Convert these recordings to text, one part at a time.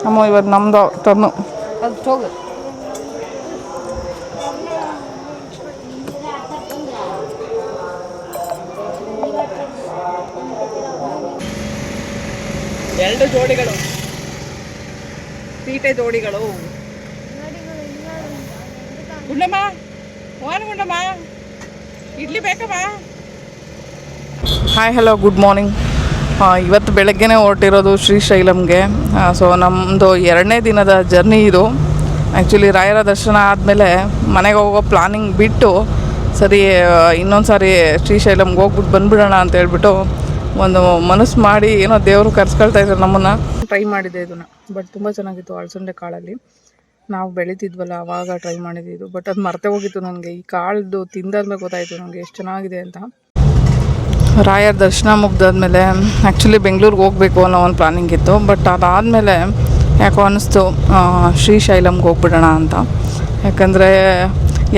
ಅಮ್ಮ ಇವತ್ತು ನಮ್ಮದು ಟರ್ನು. ಅದು ಹೋಗು. ಎರಡು ಜೋಡಿಗಳು, ತೀಟೆ ಜೋಡಿಗಳು. ಗುಂಡಮ್ಮ, ಓನ್ ಗುಂಡಮ್ಮ, ಇಡ್ಲಿ ಬೇಕಮ್ಮ. Hi hello good morning. ಇವತ್ತು ಬೆಳಗ್ಗೆನೇ ಹೊರಟಿರೋದು ಶ್ರೀಶೈಲಂಗೆ. ಸೊ ನಮ್ಮದು 2ನೇ ದಿನದ ಜರ್ನಿ ಇದು. ಆ್ಯಕ್ಚುಲಿ ರಾಯರ ದರ್ಶನ ಆದಮೇಲೆ ಮನೆಗೆ ಹೋಗೋ ಪ್ಲಾನಿಂಗ್ ಬಿಟ್ಟು ಸರಿ ಇನ್ನೊಂದು ಸಾರಿ ಶ್ರೀಶೈಲಂಗೆ ಹೋಗ್ಬಿಟ್ಟು ಬಂದುಬಿಡೋಣ ಅಂತ ಹೇಳ್ಬಿಟ್ಟು ಒಂದು ಮನಸ್ಸು ಮಾಡಿ ಏನೋ ದೇವರು ಕರ್ಸ್ಕೊಳ್ತಾ ಇದ್ದಾರೆ ನಮ್ಮನ್ನು. ಟ್ರೈ ಮಾಡಿದ್ದೆ ಇದನ್ನು, ಬಟ್ ತುಂಬ ಚೆನ್ನಾಗಿತ್ತು. ಅಳಸಂದೆ ಕಾಳಲ್ಲಿ ನಾವು ಬೆಳೀತಿದ್ವಲ್ಲ ಆವಾಗ ಟ್ರೈ ಮಾಡಿದ್ದು, ಬಟ್ ಅದು ಮರ್ತೇ ಹೋಗಿತ್ತು ನನಗೆ. ಈ ಕಾಳ್ದು ತಿಂದಾದ್ಮೇಲೆ ಗೊತ್ತಾಯಿತು ನನಗೆ ಎಷ್ಟು ಚೆನ್ನಾಗಿದೆ ಅಂತ. ರಾಯರ ದರ್ಶನ ಮುಗ್ದಾದ್ಮೇಲೆ ಆ್ಯಕ್ಚುಲಿ ಬೆಂಗಳೂರಿಗೆ ಹೋಗಬೇಕು ಅನ್ನೋ ಒಂದು ಪ್ಲಾನಿಂಗ್ ಇತ್ತು, ಬಟ್ ಅದಾದಮೇಲೆ ಯಾಕೋ ಅನ್ನಿಸ್ತು ಶ್ರೀಶೈಲಂಗೆ ಹೋಗ್ಬಿಡೋಣ ಅಂತ. ಯಾಕಂದರೆ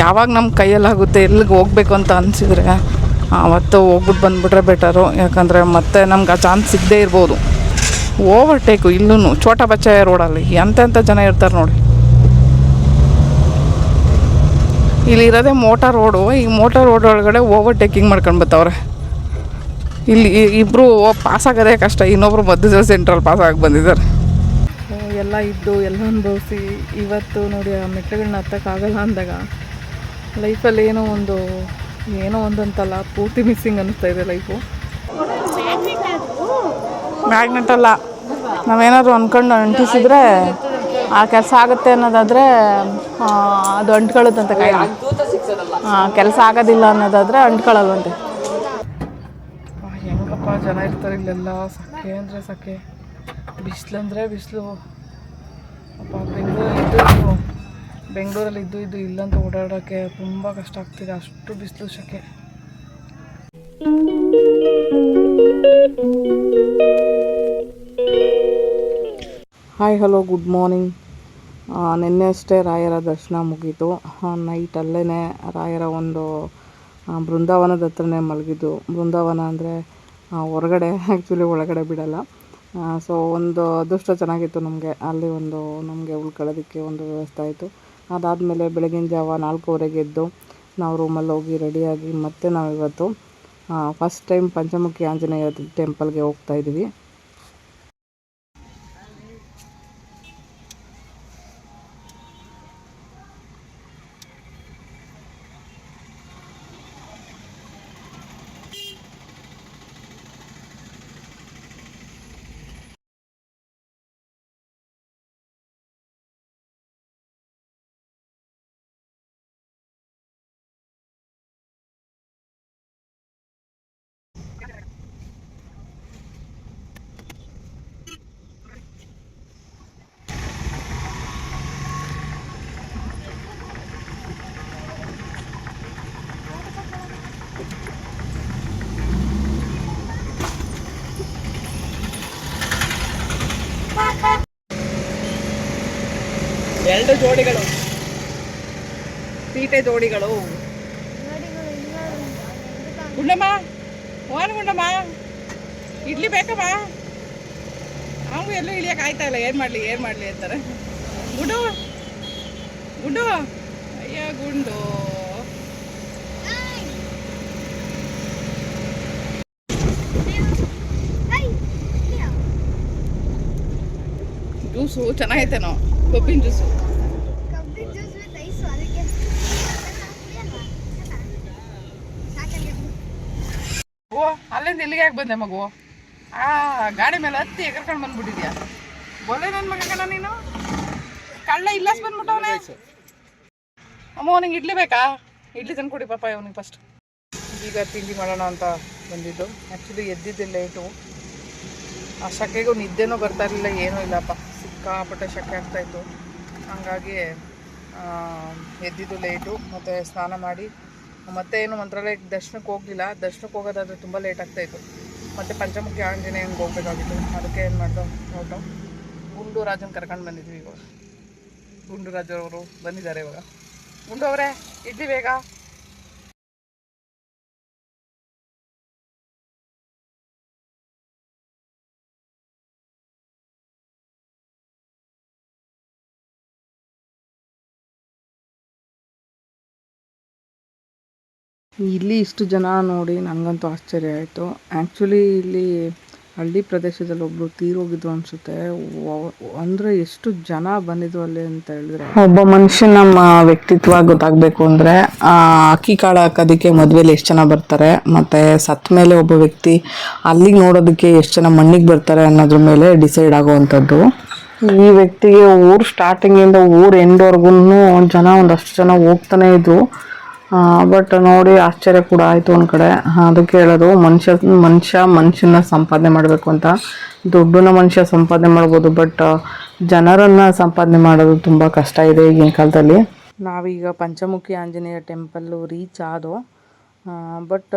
ಯಾವಾಗ ನಮ್ಮ ಕೈಯಲ್ಲಾಗುತ್ತೆ ಎಲ್ಲಿಗೆ ಹೋಗಬೇಕು ಅಂತ ಅನಿಸಿದರೆ ಅವತ್ತು ಹೋಗ್ಬಿಟ್ಟು ಬಂದುಬಿಟ್ರೆ ಬೆಟರು. ಯಾಕಂದರೆ ಮತ್ತೆ ನಮ್ಗೆ ಆ ಚಾನ್ಸ್ ಸಿಗದೇ ಇರ್ಬೋದು. ಓವರ್ಟೇಕು ಇಲ್ಲೂ ಛೋಟಾ ಬಚ್ಚಾ ರೋಡಲ್ಲಿ ಎಂತೆಂಥ ಜನ ಇರ್ತಾರೆ ನೋಡಿ. ಇಲ್ಲಿರೋದೇ ಮೋಟಾರ್ ರೋಡು. ಈ ಮೋಟಾರ್ ರೋಡ್ ಒಳಗಡೆ ಓವರ್ಟೇಕಿಂಗ್ ಮಾಡ್ಕೊಂಡು ಬರ್ತಾವ್ರೆ. ಇಲ್ಲಿ ಇಬ್ಬರು ಪಾಸಾಗೋದೇ ಕಷ್ಟ, ಇನ್ನೊಬ್ಬರು ಮಧ್ಯದಲ್ಲಿ ಸೆಂಟ್ರಲ್ಲಿ ಪಾಸಾಗಿ ಬಂದಿದ್ದಾರೆ. ಎಲ್ಲ ಇದ್ದು ಎಲ್ಲ ಅನುಭವಿಸಿ ಇವತ್ತು ನೋಡಿ ಆ ಮೆಟ್ಟಗಳನ್ನ ಹತ್ತಕ್ಕಾಗಲ್ಲ ಅಂದಾಗ ಲೈಫಲ್ಲಿ ಏನೋ ಒಂದಂತಲ್ಲ ಪೂರ್ತಿ ಮಿಸ್ಸಿಂಗ್ ಅನ್ನಿಸ್ತಾ ಇದೆ ಲೈಫು. ಮ್ಯಾಗ್ನೆಟ್ ಅಲ್ಲ, ನಾವೇನಾದರೂ ಅಂದ್ಕೊಂಡು ಅಂಟಿಸಿದ್ರೆ ಆ ಕೆಲಸ ಆಗುತ್ತೆ ಅನ್ನೋದಾದರೆ ಅದು ಅಂಟ್ಕೊಳ್ಳುತ್ತಂತೆ ಕೈ. ಕೆಲಸ ಆಗೋದಿಲ್ಲ ಅನ್ನೋದಾದರೆ ಅಂಟ್ಕೊಳ್ಳಲ್ವಂತೆ. ಹೆಂಗಪ್ಪ ಜನ ಇರ್ತಾರೆ ಇಲ್ಲೆಲ್ಲ. ಸಕ್ಕೆ ಅಂದರೆ ಸಕ್ಕೆ, ಬಿಸಿಲಂದರೆ ಬಿಸಿಲು. ಅಪ್ಪ ಬೆಂಗಳೂರಲ್ಲಿ ಇದ್ದು ಇಲ್ಲಂತೂ ಓಡಾಡೋಕ್ಕೆ ತುಂಬ ಕಷ್ಟ ಆಗ್ತಿದೆ, ಅಷ್ಟು ಬಿಸಿಲು ಸಕ್ಕೆ. Hi hello good morning. ನಿನ್ನೆ ಅಷ್ಟೇ ರಾಯರ ದರ್ಶನ ಮುಗೀತು. ನೈಟ್ ಅಲ್ಲೇ ರಾಯರ ಒಂದು ಬೃಂದಾವನದ ಹತ್ರನೇ ಮಲಗಿದ್ದು. ಬೃಂದಾವನ ಅಂದರೆ ಹೊರಗಡೆ, ಆ್ಯಕ್ಚುಲಿ ಒಳಗಡೆ ಬಿಡಲ್ಲ. ಸೊ ಒಂದು ಅದೃಷ್ಟ ಚೆನ್ನಾಗಿತ್ತು ನಮಗೆ, ಅಲ್ಲಿ ಒಂದು ನಮಗೆ ಉಳ್ಕೊಳ್ಳೋದಕ್ಕೆ ಒಂದು ವ್ಯವಸ್ಥೆ ಆಯಿತು. ಅದಾದಮೇಲೆ ಬೆಳಗಿನ ಜಾವ 4:15ಗೆ ಎದ್ದು ನಾವು ರೂಮಲ್ಲಿ ಹೋಗಿ ರೆಡಿಯಾಗಿ ಮತ್ತೆ ನಾವಿವತ್ತು ಫಸ್ಟ್ ಟೈಮ್ ಪಂಚಮುಖಿ ಆಂಜನೇಯ ಟೆಂಪಲ್ಗೆ ಹೋಗ್ತಾಯಿದ್ದೀವಿ. ಎರಡು ಜೋಡಿಗಳು, ತೀಟೆ ಜೋಡಿಗಳು. ಗುಂಡಮ್ಮ, ಓನ್ ಗುಂಡಮ್ಮ, ಇಡ್ಲಿ ಬೇಕಮ್ಮ. ನಾವು ಎಲ್ಲೂ ಇಳಿಯಕ್ಕೆ ಆಯ್ತಾ ಇಲ್ಲ, ಏನು ಮಾಡಲಿ ಅಂತಾರೆ. ಗುಂಡು ಅಯ್ಯ ಗುಂಡು. ಜ್ಯೂಸು ಚೆನ್ನಾಗೈತೇನೋ, ಕಬ್ಬಿನ ಜ್ಯೂಸು. ಓ ಅಲ್ಲಿಂದ ಇಲ್ಲಿಗೆ ಯಾಕೆ ಬಂದೆ ಮಗು? ಗಾಡಿ ಮೇಲೆ ಹತ್ತಿ ಎಗರ್ಕೊಂಡು ಬಂದ್ಬಿಟ್ಟಿದ್ಯಾ? ಬೋಲೆ ನನ್ನ ಮಗನ ನೀನು, ಕಳ್ಳ ಇಲ್ಲಸ್ ಬಂದ್ಬಿಟ್ಟವನೇ. ಅಮ್ಮ ನಿಂಗೆ ಇಡ್ಲಿ ಬೇಕಾ? ಇಡ್ಲಿ ತಂದು ಕೊಡಿ ಪಾಪ ಅವನಿಗೆ ಫಸ್ಟ್. ಈಗ ತಿಂಡಿ ಮಾಡೋಣ ಅಂತ ಬಂದಿದ್ದು. ಆ್ಯಕ್ಚುಲಿ ಎದ್ದಿದ್ದೆ ಲೇಟು. ಆ ಶಕೆಗೂ ನಿದ್ದೆನೂ ಬರ್ತಾ ಇರಲಿಲ್ಲ, ಏನೂ ಇಲ್ಲಪ್ಪ, ಸಿಕ್ಕಾಪಟ್ಟೆ ಶಕೆ ಆಗ್ತಾಯಿತ್ತು. ಹಂಗಾಗಿ ಎದ್ದಿದ್ದು ಲೇಟು. ಮತ್ತು ಸ್ನಾನ ಮಾಡಿ ಮತ್ತೆ ಏನು ಮಂತ್ರಾಲಯಕ್ಕೆ ದರ್ಶನಕ್ಕೆ ಹೋಗಲಿಲ್ಲ. ದರ್ಶನಕ್ಕೆ ಹೋಗೋದಾದರೆ ತುಂಬ ಲೇಟ್ ಆಗ್ತಾಯಿತ್ತು. ಮತ್ತು ಪಂಚಮುಖಿ ಆಂಜನೇಯಂಗೆ ಹೋಗಬೇಕಾಗಿತ್ತು. ಅದಕ್ಕೆ ಏನು ಮಾಡ್ದೋ ಹೊರಟು ಗುಂಡು ರಾಜನ ಕರ್ಕೊಂಡು ಬಂದಿದ್ವಿ. ಇವಾಗ ಗುಂಡು ರಾಜರವರು ಬಂದಿದ್ದಾರೆ. ಇವಾಗ ಗುಂಡು ಅವರೇ ಇಡ್ಲಿ ಬೇಗ. ಇಲ್ಲಿ ಇಷ್ಟು ಜನ ನೋಡಿ ನನಗಂತೂ ಆಶ್ಚರ್ಯ ಆಯಿತು. ಆ್ಯಕ್ಚುಲಿ ಇಲ್ಲಿ ಹಳ್ಳಿ ಪ್ರದೇಶದಲ್ಲಿ ಒಬ್ಬರು ತೀರೋಗಿದ್ರು ಅನಿಸುತ್ತೆ. ಅಂದರೆ ಎಷ್ಟು ಜನ ಬಂದಿದ್ರು ಅಲ್ಲಿ ಅಂತ ಹೇಳಿದ್ರೆ, ಒಬ್ಬ ಮನುಷ್ಯನ ವ್ಯಕ್ತಿತ್ವ ಗೊತ್ತಾಗಬೇಕು ಅಂದರೆ ಅಕ್ಕಿ ಕಾಳು ಹಾಕೋದಕ್ಕೆ ಮದುವೆಲಿ ಎಷ್ಟು ಜನ ಬರ್ತಾರೆ, ಮತ್ತು ಸತ್ತ ಮೇಲೆ ಒಬ್ಬ ವ್ಯಕ್ತಿ ಅಲ್ಲಿಗೆ ನೋಡೋದಕ್ಕೆ ಎಷ್ಟು ಜನ ಮಣ್ಣಿಗೆ ಬರ್ತಾರೆ ಅನ್ನೋದ್ರ ಮೇಲೆ ಡಿಸೈಡ್ ಆಗೋವಂಥದ್ದು. ಈ ವ್ಯಕ್ತಿಗೆ ಊರು ಸ್ಟಾರ್ಟಿಂಗಿಂದ ಊರು ಎಂಡ್ವರೆಗೂ ಜನ ಒಂದಷ್ಟು ಜನ ಹೋಗ್ತಾನೆ ಇದ್ರು. ಬಟ್ ನೋಡಿ ಆಶ್ಚರ್ಯ ಕೂಡ ಆಯಿತು ಒಂದು ಕಡೆ. ಅದಕ್ಕೆ ಹೇಳೋದು, ಮನುಷ್ಯನ ಸಂಪಾದನೆ ಮಾಡಬೇಕು ಅಂತ. ದುಡ್ಡನ್ನ ಮನುಷ್ಯ ಸಂಪಾದನೆ ಮಾಡ್ಬೋದು, ಬಟ್ ಜನರನ್ನು ಸಂಪಾದನೆ ಮಾಡೋದು ತುಂಬ ಕಷ್ಟ ಇದೆ ಈಗಿನ ಕಾಲದಲ್ಲಿ. ನಾವೀಗ ಪಂಚಮುಖಿ ಆಂಜನೇಯ ಟೆಂಪಲ್ಲು ರೀಚ್ ಆದೋ, ಬಟ್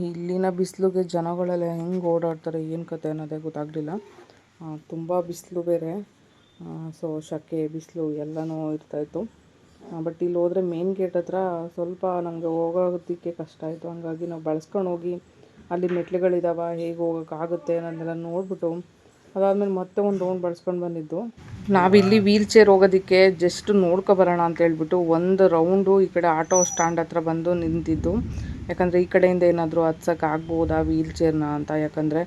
ಇಲ್ಲಿನ ಬಿಸಿಲಿಗೆ ಜನಗಳೆಲ್ಲ ಹೆಂಗೆ ಓಡಾಡ್ತಾರೆ ಏನು ಕತೆ ಅನ್ನೋದೇ ಗೊತ್ತಾಗಲಿಲ್ಲ. ತುಂಬ ಬಿಸಿಲು ಬೇರೆ, ಸೊ ಶೆಕೆ ಬಿಸಿಲು ಎಲ್ಲನೂ ಇರ್ತಾಯಿತ್ತು. ಬಟ್ ಇಲ್ಲಿ ಹೋದರೆ ಮೇನ್ ಗೇಟ್ ಹತ್ರ ಸ್ವಲ್ಪ ನಮಗೆ ಹೋಗೋದಕ್ಕೆ ಕಷ್ಟ ಆಯಿತು. ಹಂಗಾಗಿ ನಾವು ಬಳಸ್ಕೊಂಡು ಹೋಗಿ ಅಲ್ಲಿ ಮೆಟ್ಲುಗಳಿದ್ದಾವೆ, ಹೇಗೆ ಹೋಗೋಕ್ಕಾಗುತ್ತೆ ಅನ್ನೋದೆಲ್ಲ ನೋಡಿಬಿಟ್ಟು ಅದಾದಮೇಲೆ ಮತ್ತೆ ಒಂದು ರೌಂಡ್ ಬಳಸ್ಕೊಂಡು ಬಂದಿದ್ದು. ನಾವಿಲ್ಲಿ ವೀಲ್ ಚೇರ್ ಹೋಗೋದಕ್ಕೆ ಜಸ್ಟ್ ನೋಡ್ಕೊಬರೋಣ ಅಂತ ಹೇಳ್ಬಿಟ್ಟು ಒಂದು ರೌಂಡು ಈ ಕಡೆ ಆಟೋ ಸ್ಟ್ಯಾಂಡ್ ಹತ್ರ ಬಂದು ನಿಂತಿದ್ದು. ಯಾಕಂದರೆ ಈ ಕಡೆಯಿಂದ ಏನಾದರೂ ಹತ್ಸೋಕ್ಕೆ ಆಗ್ಬೋದಾ ವೀಲ್ ಚೇರ್ನ ಅಂತ. ಯಾಕಂದರೆ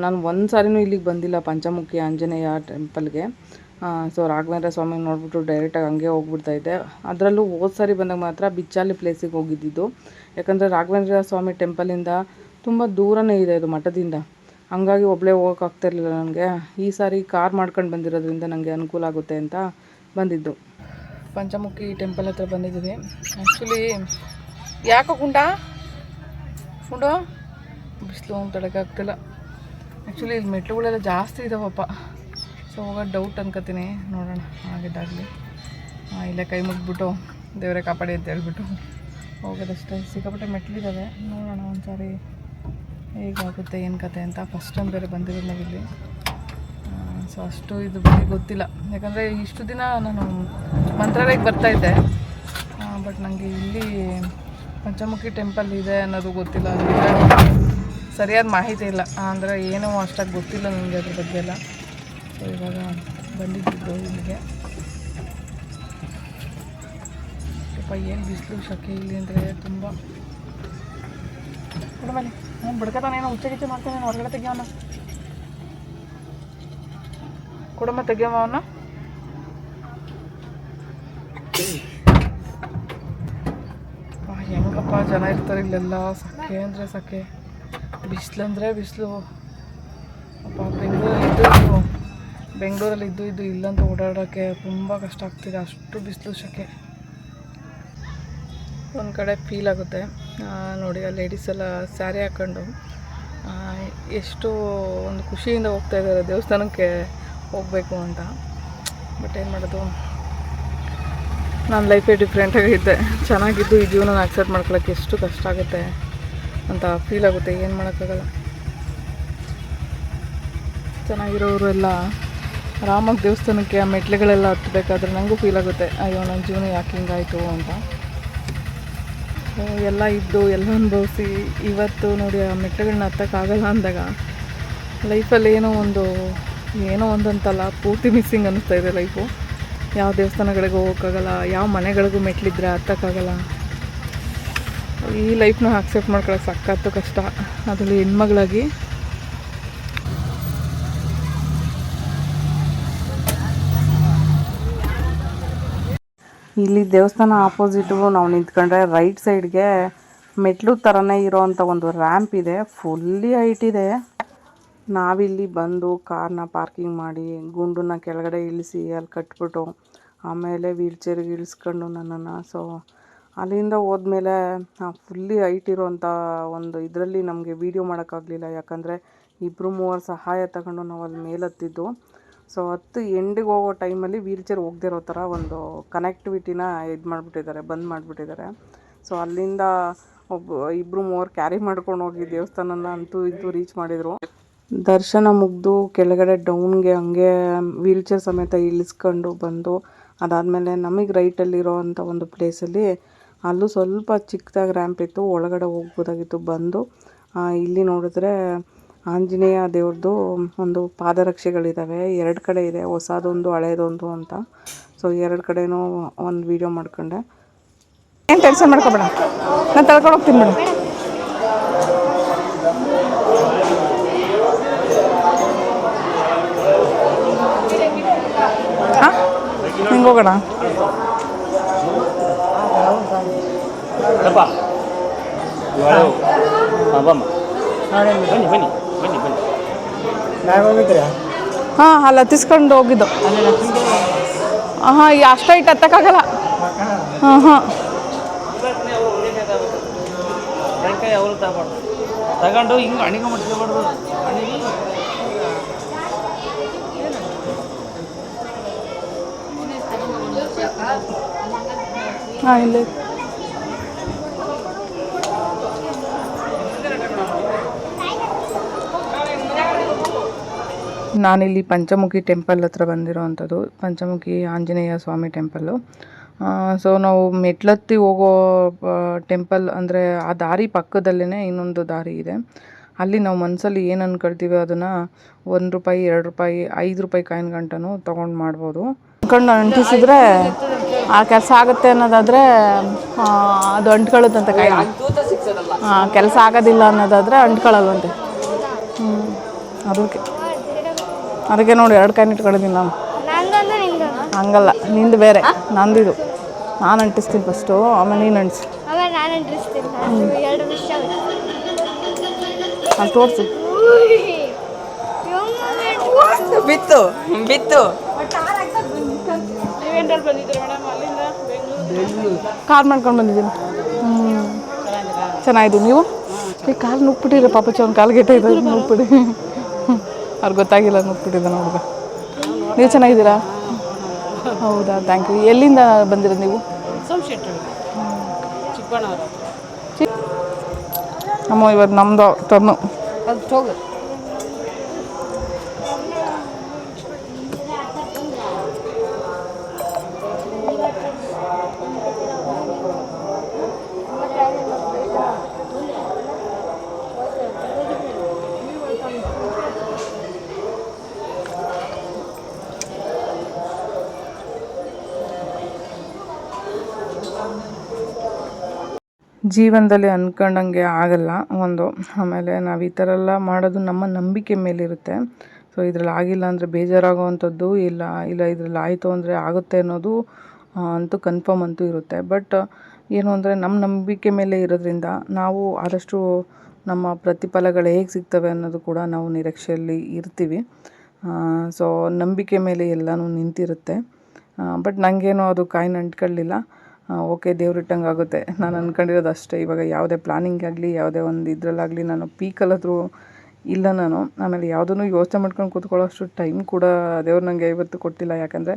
ನಾನು ಒಂದು ಸಾರಿನೂ ಇಲ್ಲಿಗೆ ಬಂದಿಲ್ಲ ಪಂಚಮುಖಿ ಆಂಜನೇಯ ಟೆಂಪಲ್ಗೆ. ಸೊ ರಾಘವೇಂದ್ರ ಸ್ವಾಮಿಗೆ ನೋಡಿಬಿಟ್ಟು ಡೈರೆಕ್ಟಾಗಿ ಹಂಗೆ ಹೋಗ್ಬಿಡ್ತಾಯಿದ್ದೆ. ಅದರಲ್ಲೂ ಹೋದ ಸಾರಿ ಬಂದಾಗ ಮಾತ್ರ ಬಿಚ್ಚಾಲಿ ಪ್ಲೇಸಿಗೆ ಹೋಗಿದ್ದಿದ್ದು. ಯಾಕಂದರೆ ರಾಘವೇಂದ್ರ ಸ್ವಾಮಿ ಟೆಂಪಲಿಂದ ತುಂಬ ದೂರನೇ ಇದೆ ಅದು ಮಠದಿಂದ. ಹಂಗಾಗಿ ಒಬ್ಬಳೇ ಹೋಗೋಕ್ಕಾಗ್ತಿರ್ಲಿಲ್ಲ ನನಗೆ. ಈ ಸಾರಿ ಕಾರ್ ಮಾಡ್ಕೊಂಡು ಬಂದಿರೋದ್ರಿಂದ ನನಗೆ ಅನುಕೂಲ ಆಗುತ್ತೆ ಅಂತ ಬಂದಿದ್ದು. ಪಂಚಮುಖಿ ಟೆಂಪಲ್ ಹತ್ರ ಬಂದಿದ್ದೀವಿ. ಆ್ಯಕ್ಚುಲಿ ಯಾಕೋ ಗುಂಡು ಬಿಸಿಲು ತಡೋಕ್ಕಾಗ್ತಿಲ್ಲ. ಆ್ಯಕ್ಚುಲಿ ಇಲ್ಲಿ ಮೆಟ್ಲುಗಳೆಲ್ಲ ಜಾಸ್ತಿ ಇದ್ದಾವಪ್ಪ. ಸೊ ಹೋಗೋದು ಡೌಟ್ ಅನ್ಕೋತೀನಿ, ನೋಡೋಣ ಆಗಿದ್ದಾಗಲಿ. ಇಲ್ಲೇ ಕೈ ಮುಗಿದ್ಬಿಟ್ಟು ದೇವರೇ ಕಾಪಾಡಿ ಅಂತ ಹೇಳ್ಬಿಟ್ಟು ಹೋಗೋದಷ್ಟೇ. ಸಿಕ್ಕಾಪಟ್ಟೆ ಮೆಟ್ಲಿದ್ದಾವೆ, ನೋಡೋಣ ಒಂದು ಸಾರಿ ಹೇಗಾಗುತ್ತೆ ಏನು ಕತೆ ಅಂತ. ಫಸ್ಟ್ ಟೈಮ್ ಬೇರೆ ಬಂದಿರೋದು ನಾವಿಲ್ಲಿ. ಸೊ ಅಷ್ಟು ಇದು ಬಗ್ಗೆ ಗೊತ್ತಿಲ್ಲ. ಯಾಕಂದರೆ ಇಷ್ಟು ದಿನ ನಾನು ಮಂತ್ರಾಲಯಕ್ಕೆ ಬರ್ತಾಯಿದ್ದೆ, ಬಟ್ ನನಗೆ ಇಲ್ಲಿ ಪಂಚಮುಖಿ ಟೆಂಪಲ್ ಇದೆ ಅನ್ನೋದು ಗೊತ್ತಿಲ್ಲ. ಸರಿಯಾದ ಮಾಹಿತಿ ಇಲ್ಲ, ಅಂದರೆ ಏನೂ ಅಷ್ಟಾಗಿ ಗೊತ್ತಿಲ್ಲ ನನಗೆ ಅದ್ರ ಬಗ್ಗೆ ಎಲ್ಲ. ಸೊ ಇವಾಗ ಬಂದಿದ್ದು ಇಲ್ಲಿಗೆ. ಸ್ವಲ್ಪ ಏನು ಬಿಸಿಲು ಶೆಕೆ ಇಲ್ಲಿ ಅಂದರೆ ತುಂಬ. ಕೊಡಮಲ್ಲಿ ಅವ್ನು ಬಿಡ್ಕೊತಾನೇನೋ ಹುಚ್ಚೆ ಮಾಡ್ತಾನೆ, ಹೊರಗಡೆ ತೆಗಿಯೋಣ. ಕೊಡಮ್ಮ ತೆಗಿಯಮ್ಮ ಅವನ್ನ. ಹೆಂಗಪ್ಪ ಜನ ಇರ್ತಾರೆ ಇಲ್ಲೆಲ್ಲ. ಸೆಕೆ ಅಂದರೆ ಸೆಕೆ, ಬಿಸಿಲಂದರೆ ಬಿಸಿಲು. ಅಪ್ಪ ಬೆಂಗಳೂರಲ್ಲಿ ಇದ್ದು ಇಲ್ಲಂತೂ ಓಡಾಡೋಕ್ಕೆ ತುಂಬ ಕಷ್ಟ ಆಗ್ತಿದೆ, ಅಷ್ಟು ಬಿಸಿಲು ಶೆಕೆ. ಒಂದು ಕಡೆ ಫೀಲ್ ಆಗುತ್ತೆ ನೋಡಿ, ಆ ಲೇಡೀಸ್ ಎಲ್ಲ ಸ್ಯಾರಿ ಹಾಕ್ಕೊಂಡು ಎಷ್ಟು ಒಂದು ಖುಷಿಯಿಂದ ಹೋಗ್ತಾಯಿದ್ದಾರೆ ದೇವಸ್ಥಾನಕ್ಕೆ ಹೋಗಬೇಕು ಅಂತ. ಬಟ್ ಏನು ಮಾಡೋದು, ನನ್ನ ಲೈಫೇ ಡಿಫ್ರೆಂಟಾಗಿದ್ದೆ. ಚೆನ್ನಾಗಿದ್ದು ಈ ಜೀವನ ಆಕ್ಸೆಪ್ಟ್ ಮಾಡ್ಕೊಳ್ಳೋಕ್ಕೆ ಎಷ್ಟು ಕಷ್ಟ ಆಗುತ್ತೆ ಅಂತ ಫೀಲ್ ಆಗುತ್ತೆ. ಏನು ಮಾಡೋಕ್ಕಾಗಲ್ಲ. ಚೆನ್ನಾಗಿರೋರು ಎಲ್ಲ ಆರಾಮಾಗಿ ದೇವಸ್ಥಾನಕ್ಕೆ ಆ ಮೆಟ್ಲುಗಳೆಲ್ಲ ಹತ್ತಬೇಕಾದ್ರೆ ನನಗೂ ಫೀಲ್ ಆಗುತ್ತೆ, ಅಯ್ಯೋ ನನ್ನ ಜೀವನ ಯಾಕೆ ಹಿಂಗಾಯಿತು ಅಂತ. ಎಲ್ಲ ಇದ್ದು ಎಲ್ಲ ಅನುಭವಿಸಿ ಇವತ್ತು ನೋಡಿ ಆ ಮೆಟ್ಲುಗಳನ್ನ ಹತ್ತಕ್ಕಾಗಲ್ಲ ಅಂದಾಗ ಲೈಫಲ್ಲಿ ಏನೋ ಒಂದಂತಲ್ಲ, ಪೂರ್ತಿ ಮಿಸ್ಸಿಂಗ್ ಅನ್ನಿಸ್ತಾ ಇದೆ ಲೈಫು. ಯಾವ ದೇವಸ್ಥಾನಗಳಿಗೆ ಹೋಗೋಕ್ಕಾಗಲ್ಲ, ಯಾವ ಮನೆಗಳಿಗೂ ಮೆಟ್ಲಿದ್ರೆ ಹತ್ತಕ್ಕಾಗಲ್ಲ. ಈ ಲೈಫ್ನ ಆಕ್ಸೆಪ್ಟ್ ಮಾಡ್ಕೊಳ್ಳೋಕೆ ಸಖತ್ತು ಕಷ್ಟ, ಅದರಲ್ಲಿ ಹೆಣ್ಮಗಳಾಗಿ. ಇಲ್ಲಿ ದೇವಸ್ಥಾನ ಆಪೋಸಿಟು ನಾವು ನಿಂತ್ಕೊಂಡ್ರೆ ರೈಟ್ ಸೈಡ್ಗೆ ಮೆಟ್ಲು ಥರನೇ ಇರೋವಂಥ ಒಂದು ರ್ಯಾಂಪ್ ಇದೆ, ಫುಲ್ಲಿ ಹೈಟ್ ಇದೆ. ನಾವಿಲ್ಲಿ ಬಂದು ಕಾರ್ನ ಪಾರ್ಕಿಂಗ್ ಮಾಡಿ ಗುಂಡನ್ನ ಕೆಳಗಡೆ ಇಳಿಸಿ ಅಲ್ಲಿ ಕಟ್ಬಿಟ್ಟು ಆಮೇಲೆ ವೀಲ್ ಚೇರಿಗೆ ಇಳಿಸ್ಕೊಂಡು ನನ್ನನ್ನು. ಸೊ ಅಲ್ಲಿಂದ ಹೋದ್ಮೇಲೆ ಫುಲ್ಲಿ ಹೈಟ್ ಇರೋವಂಥ ಒಂದು ಇದರಲ್ಲಿ ನಮಗೆ ವೀಡಿಯೋ ಮಾಡೋಕ್ಕಾಗಲಿಲ್ಲ. ಯಾಕಂದರೆ 2-3 ಸಹಾಯ ತಗೊಂಡು ನಾವು ಅಲ್ಲಿ ಮೇಲತ್ತಿದ್ದು. ಸೊ ಎಂಡಿಗೆ ಹೋಗೋ ಟೈಮಲ್ಲಿ ವೀಲ್ ಚೇರ್ ಹೋಗದೇ ಇರೋ ಥರ ಒಂದು ಕನೆಕ್ಟಿವಿಟಿನ ಬಂದ್ ಮಾಡಿಬಿಟ್ಟಿದ್ದಾರೆ. ಸೊ ಅಲ್ಲಿಂದ 2-3 ಕ್ಯಾರಿ ಮಾಡ್ಕೊಂಡು ಹೋಗಿ ದೇವಸ್ಥಾನನ ಅಂತೂ ರೀಚ್ ಮಾಡಿದರು. ದರ್ಶನ ಮುಗಿದು ಕೆಳಗಡೆ ಡೌನ್ಗೆ ಹಂಗೆ ವೀಲ್ ಚೇರ್ ಸಮೇತ ಇಳಿಸ್ಕೊಂಡು ಬಂದು ಅದಾದಮೇಲೆ ನಮಗೆ ರೈಟಲ್ಲಿರೋ ಅಂಥ ಒಂದು ಪ್ಲೇಸಲ್ಲಿ ಅಲ್ಲೂ ಸ್ವಲ್ಪ ಚಿಕ್ಕದಾಗಿ ರ್ಯಾಂಪ್ ಇತ್ತು, ಒಳಗಡೆ ಹೋಗ್ಬೋದಾಗಿತ್ತು. ಬಂದು ಇಲ್ಲಿ ನೋಡಿದ್ರೆ ಆಂಜನೇಯ ದೇವ್ರದ್ದು ಒಂದು ಪಾದರಕ್ಷೆಗಳಿದ್ದಾವೆ, 2 ಕಡೆ ಇದೆ, ಹೊಸದೊಂದು ಹಳೇದೊಂದು ಅಂತ. ಸೊ 2 ಕಡೆನೂ ಒಂದು ವೀಡಿಯೋ ಮಾಡ್ಕೊಂಡೆ. ಏನು ಟೆನ್ಷನ್ ಮಾಡ್ಕೊಬೇಡ, ನಾನು ತಳ್ಕೊಂಡು ಹೋಗ್ತೀನಿ ಮೇಡಮ್. ಹಾಂ ಹಿಂಗೆ ಹೋಗೋಣ. ಹಾಂ ಅಲ್ಲಿ ಹತ್ತಿಸ್ಕೊಂಡು ಹೋಗಿದ್ದು. ಹಾಂ ಅಷ್ಟು ಇಟ್ಟು ಹತ್ತಕ್ಕಾಗಲ್ಲ. ಹಾಂ ಹಾಂ ತಗೊಂಡು ಹಿಂಗೆ ಅಣಿಗೆ ಮಾಡ್ಕೊಬಾರ್ದು. ಹಾಂ ಇಲ್ಲಿ ನಾನಿಲ್ಲಿ ಪಂಚಮುಖಿ ಟೆಂಪಲ್ ಹತ್ರ ಬಂದಿರೋವಂಥದ್ದು, ಪಂಚಮುಖಿ ಆಂಜನೇಯ ಸ್ವಾಮಿ ಟೆಂಪಲ್ಲು. ಸೊ ನಾವು ಮೆಟ್ಲತ್ತಿ ಹೋಗೋ ಟೆಂಪಲ್ ಅಂದರೆ ಆ ದಾರಿ ಪಕ್ಕದಲ್ಲೇ ಇನ್ನೊಂದು ದಾರಿ ಇದೆ. ಅಲ್ಲಿ ನಾವು ಮನಸ್ಸಲ್ಲಿ ಏನು ಅಂದ್ಕೊಳ್ತೀವಿ ಅದನ್ನು ₹1, ₹2, ₹5 ಕಾಯಿನ್ ಗಂಟನೂ ತೊಗೊಂಡು ಮಾಡ್ಬೋದು. ಅಂದ್ಕೊಂಡು ಅಂಟಿಸಿದ್ರೆ ಆ ಕೆಲಸ ಆಗುತ್ತೆ ಅನ್ನೋದಾದರೆ ಅದು ಅಂಟ್ಕೊಳ್ಳುತ್ತಂತೆ ಕಾಯಿ. ಕೆಲಸ ಆಗೋದಿಲ್ಲ ಅನ್ನೋದಾದರೆ ಅಂಟ್ಕೊಳ್ಳಲ್ವಂತೆ. ಅದಕ್ಕೆ ನೋಡಿ 2 ಕಾಯಿನ್ ಇಟ್ಕೊಂಡಿದ್ದೀನಿ ನಾನು. ಹಂಗಲ್ಲ, ನಿಂದು ಬೇರೆ, ನಂದಿದು. ನಾನು ಅಂಟಿಸ್ತೀನಿ ಫಸ್ಟು, ಆಮೇಲೆ ನೀನು ಅಂಟಿಸಿ. ಅಲ್ಲಿ ತೋರಿಸು. ಬಿತ್ತು ಬಿತ್ತು. ಕಾರ್ ಮಾಡ್ಕೊಂಡು ಬಂದಿದ್ದೀನಿ. ಚೆನ್ನಾಗಿದೆ. ನೀವು ಈ ಕಾಲು ನುಗ್ಬಿಟ್ಟಿರಿ ಪಾಪಚ್ಚ, ಒಂದು ಕಾಲು ಗೆಟ್ಟ ಇದೆ, ನುಗ್ಬಿಡಿ. ಅವ್ರಿಗೆ ಗೊತ್ತಾಗಿಲ್ಲ ನುಗ್ಬಿಟ್ಟಿದ್ದಾನೆ ಹುಡುಗ. ನೀವು ಚೆನ್ನಾಗಿದ್ದೀರಾ? ಹೌದಾ, ಥ್ಯಾಂಕ್ ಯು. ಎಲ್ಲಿಂದ ಬಂದಿರೋದು ನೀವು? ನಮ್ಮ ಇವತ್ತು ನಮ್ಮದು ಟರ್ನು. ಜೀವನದಲ್ಲಿ ಅಂದ್ಕೊಂಡಂಗೆ ಆಗಲ್ಲ ಒಂದು. ಆಮೇಲೆ ನಾವು ಈ ಥರ ಎಲ್ಲ ಮಾಡೋದು ನಮ್ಮ ನಂಬಿಕೆ ಮೇಲಿರುತ್ತೆ. ಸೊ ಇದ್ರಲ್ಲಿ ಆಗಿಲ್ಲ ಅಂದರೆ ಬೇಜಾರಾಗೋವಂಥದ್ದು ಇಲ್ಲ ಇದ್ರಲ್ಲಿ ಆಯಿತು ಅಂದರೆ ಆಗುತ್ತೆ ಅನ್ನೋದು ಅಂತೂ ಕನ್ಫರ್ಮ್ ಅಂತೂ ಇರುತ್ತೆ. ಬಟ್ ಏನು ಅಂದರೆ ನಮ್ಮ ನಂಬಿಕೆ ಮೇಲೆ ಇರೋದ್ರಿಂದ ನಾವು ಆದಷ್ಟು ನಮ್ಮ ಪ್ರತಿಫಲಗಳು ಹೇಗೆ ಸಿಗ್ತವೆ ಅನ್ನೋದು ಕೂಡ ನಾವು ನಿರೀಕ್ಷೆಯಲ್ಲಿ ಇರ್ತೀವಿ. ಸೊ ನಂಬಿಕೆ ಮೇಲೆ ಎಲ್ಲನೂ ನಿಂತಿರುತ್ತೆ. ಬಟ್ ನನಗೇನೋ ಅದು ಕಾಯಿನ್ ಅಂಟ್ಕೊಳ್ಳಿಲ್ಲ. ಓಕೆ, ದೇವ್ರಿಟ್ಟಂಗೆ ಆಗುತ್ತೆ. ನಾನು ಅಂದ್ಕೊಂಡಿರೋದು ಅಷ್ಟೇ. ಇವಾಗ ಯಾವುದೇ ಪ್ಲಾನಿಂಗ್ ಆಗಲಿ, ಯಾವುದೇ ಒಂದು ಇದರಲ್ಲಾಗಲಿ ನಾನು ಪೀಕಲ್ಲಾದರೂ ಇಲ್ಲ ನಾನು. ಆಮೇಲೆ ಯಾವುದನ್ನು ಯೋಚನೆ ಮಾಡ್ಕೊಂಡು ಕೂತ್ಕೊಳ್ಳೋ ಅಷ್ಟು ಟೈಮ್ ಕೂಡ ದೇವ್ರು ನನಗೆ ಇವತ್ತು ಕೊಟ್ಟಿಲ್ಲ. ಯಾಕಂದರೆ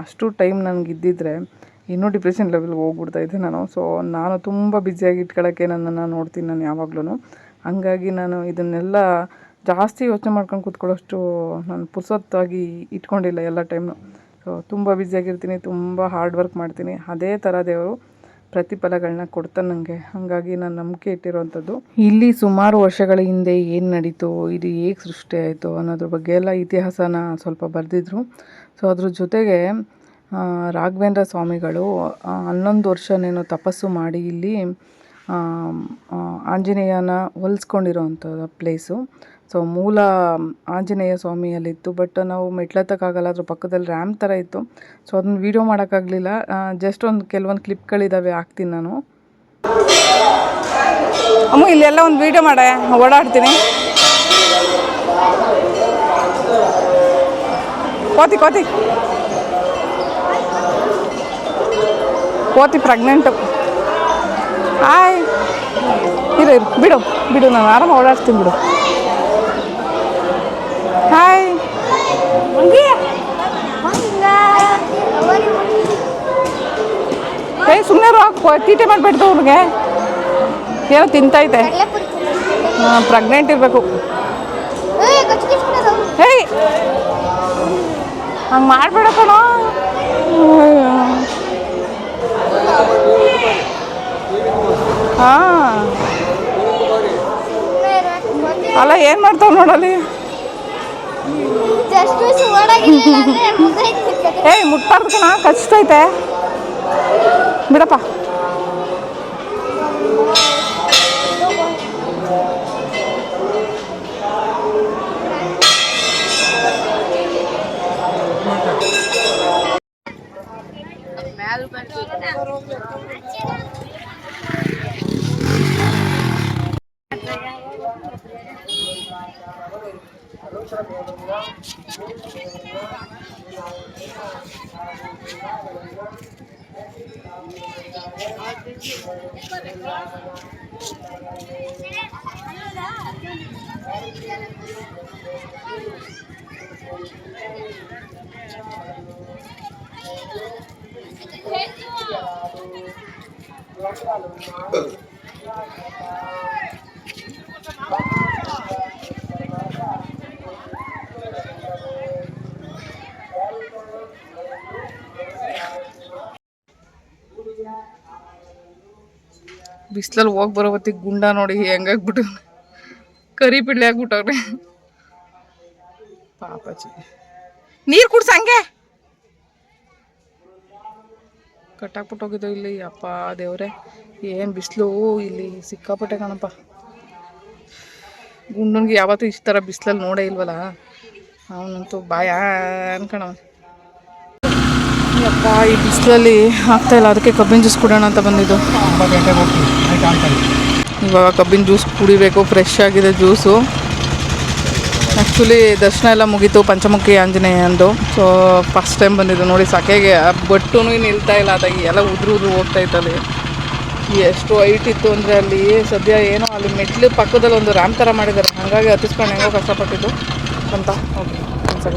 ಅಷ್ಟು ಟೈಮ್ ನನಗಿದ್ದಿದ್ರೆ ಇನ್ನೂ ಡಿಪ್ರೆಷನ್ ಲೆವೆಲ್ಗೆ ಹೋಗ್ಬಿಡ್ತಾಯಿದ್ದೆ ನಾನು. ಸೊ ನಾನು ತುಂಬ ಬ್ಯುಸಿಯಾಗಿ ಇಟ್ಕೊಳ್ಳೋಕ್ಕೆ ನನ್ನನ್ನು ನೋಡ್ತೀನಿ ನಾನು ಯಾವಾಗ್ಲೂ. ಹಂಗಾಗಿ ನಾನು ಇದನ್ನೆಲ್ಲ ಜಾಸ್ತಿ ಯೋಚನೆ ಮಾಡ್ಕೊಂಡು ಕೂತ್ಕೊಳ್ಳೋಷ್ಟು ನಾನು ಪುರ್ಸೊತ್ತಾಗಿ ಇಟ್ಕೊಂಡಿಲ್ಲ ಎಲ್ಲ ಟೈಮ್ನು. ಸೊ ತುಂಬ ಬ್ಯುಸಿಯಾಗಿರ್ತೀನಿ, ತುಂಬ ಹಾರ್ಡ್ ವರ್ಕ್ ಮಾಡ್ತೀನಿ. ಅದೇ ಥರ ದೇವರು ಪ್ರತಿಫಲಗಳನ್ನ ಕೊಡ್ತಾನೆ ನನಗೆ. ಹಾಗಾಗಿ ನಾನು ನಂಬಿಕೆ ಇಟ್ಟಿರೋವಂಥದ್ದು. ಇಲ್ಲಿ ಸುಮಾರು ವರ್ಷಗಳ ಹಿಂದೆ ಏನು ನಡೀತು, ಇದು ಹೇಗೆ ಸೃಷ್ಟಿ ಆಯಿತು ಅನ್ನೋದ್ರ ಬಗ್ಗೆ ಎಲ್ಲ ಇತಿಹಾಸನ ಸ್ವಲ್ಪ ಬರೆದಿದ್ರು. ಸೊ ಅದ್ರ ಜೊತೆಗೆ ರಾಘವೇಂದ್ರ ಸ್ವಾಮಿಗಳು 11 ವರ್ಷನೇನೋ ತಪಸ್ಸು ಮಾಡಿ ಇಲ್ಲಿ ಆಂಜನೇಯನ ಹೊಲಿಸ್ಕೊಂಡಿರೋವಂಥ ಪ್ಲೇಸು. ಸೊ ಮೂಲ ಆಂಜನೇಯ ಸ್ವಾಮಿಯಲ್ಲಿತ್ತು. ಬಟ್ ನಾವು ಮೆಟ್ಲತ್ತಕ್ಕಾಗಲ್ಲ, ಅದ್ರ ಪಕ್ಕದಲ್ಲಿ ರ್ಯಾಂಪ್ ಥರ ಇತ್ತು. ಸೊ ಅದನ್ನ ವೀಡಿಯೋ ಮಾಡೋಕ್ಕಾಗಲಿಲ್ಲ. ಜಸ್ಟ್ ಕೆಲವೊಂದು ಕ್ಲಿಪ್ಗಳಿದ್ದಾವೆ, ಹಾಕ್ತೀನಿ ನಾನು. ಅಮ್ಮ ಇಲ್ಲೆಲ್ಲ ಒಂದು ವೀಡಿಯೋ ಮಾಡೆ, ಓಡಾಡ್ತೀನಿ. ಕೋತಿ ಪ್ರೆಗ್ನೆಂಟು. ಹಾಯ್, ಇರು ಬಿಡು, ನಾನು ಆರಾಮ ಓಡಾಡ್ತೀನಿ ಬಿಡು. ಹಾಯ್, ಸುಮ್ಮನೆ ತೀಟೆ ಮಾಡಿಬಿಡ್ತು ಅವ್ರಿಗೆ. ಏನೋ ತಿಂತೈತೆ. ಪ್ರೆಗ್ನೆಂಟ್ ಇರಬೇಕು. ಹೇಯ್, ಹಂಗೆ ಮಾಡಬೇಡ ಕಣೋ. ಹಾಂ, ಅಲ್ಲ ಏನು ಮಾಡ್ತಾವೆ ನೋಡಲ್ಲಿ. ಏಯ್ ಮುಟ್ಬಾರ್ದು ಕಣ, ಕಚ್ತೈತೆ. ಬಿಡಪ್ಪ. ಬಿಸಿಲಲ್ಲಿ ಹೋಗಿ ಬರೋ ಹೊತ್ತಿಗೆ ಗುಂಡ ನೋಡಿ ಹೆಂಗಾಗ್ಬಿಟ್ಟು ಕರಿ ಪಿಳ್ಳೆ ಆಗ್ಬಿಟ್ಟವ್ರೆ ಪಾಪಚ್ಚಿ. ನೀರು ಕುಡ್ಸ ಹಂಗೆ ಕಟ್ಟಾಕ್ಬಿಟ್ಟೋಗಿದ್ದು ಇಲ್ಲಿ. ಅಪ್ಪ ದೇವ್ರೆ ಏನು ಬಿಸಿಲು ಇಲ್ಲಿ ಸಿಕ್ಕಾಪಟ್ಟೆ ಕಣಪ್ಪ. ಗುಂಡನ್ಗೆ ಯಾವತ್ತೂ ಇಷ್ಟ ಥರ ಬಿಸಿಲಲ್ಲಿ ನೋಡೇ ಇಲ್ವಲ್ಲ, ಅವನಂತೂ ಬಾಯ ಅನ್ಕಣವ. ಅಪ್ಪ ಈ ಬಿಸಿಲಲ್ಲಿ ಆಗ್ತಾಯಿಲ್ಲ, ಅದಕ್ಕೆ ಕಬ್ಬಿನ ಜ್ಯೂಸ್ ಕುಡೋಣ ಅಂತ ಬಂದಿದ್ದು. ಇವಾಗ ಕಬ್ಬಿನ ಜ್ಯೂಸ್ ಕುಡಿಬೇಕು, ಫ್ರೆಶ್ ಆಗಿದೆ ಜ್ಯೂಸು. ಆ್ಯಕ್ಚುಲಿ ದರ್ಶನ ಎಲ್ಲ ಮುಗೀತು ಪಂಚಮುಖಿ ಆಂಜನೇಯಂದು. ಸೊ ಫಸ್ಟ್ ಟೈಮ್ ಬಂದಿದ್ದು ನೋಡಿ, ಸಖೆಗೆ ಬಟ್ಟೂ ನಿಲ್ತಾ ಇಲ್ಲ, ಅದಾಗಿ ಎಲ್ಲ ಉದುರು ಹೋಗ್ತಾ ಇತ್ತಲ್ಲಿ. ಎಷ್ಟು ಹೈಟ್ ಇತ್ತು ಅಂದರೆ ಅಲ್ಲಿ ಸದ್ಯ ಏನೋ ಅಲ್ಲಿ ಮೆಟ್ಲು ಪಕ್ಕದಲ್ಲಿ ಒಂದು ರ್ಯಾಂಪ್ ಥರ ಮಾಡಿದ್ದಾರೆ, ಹಾಗಾಗಿ ಹತ್ತಿಸ್ಕೊಂಡು ಹೆಂಗೋ ಕಷ್ಟಪಟ್ಟಿದ್ದು ಅಂತ. ಓಕೆ ಒಂದ್ಸಲ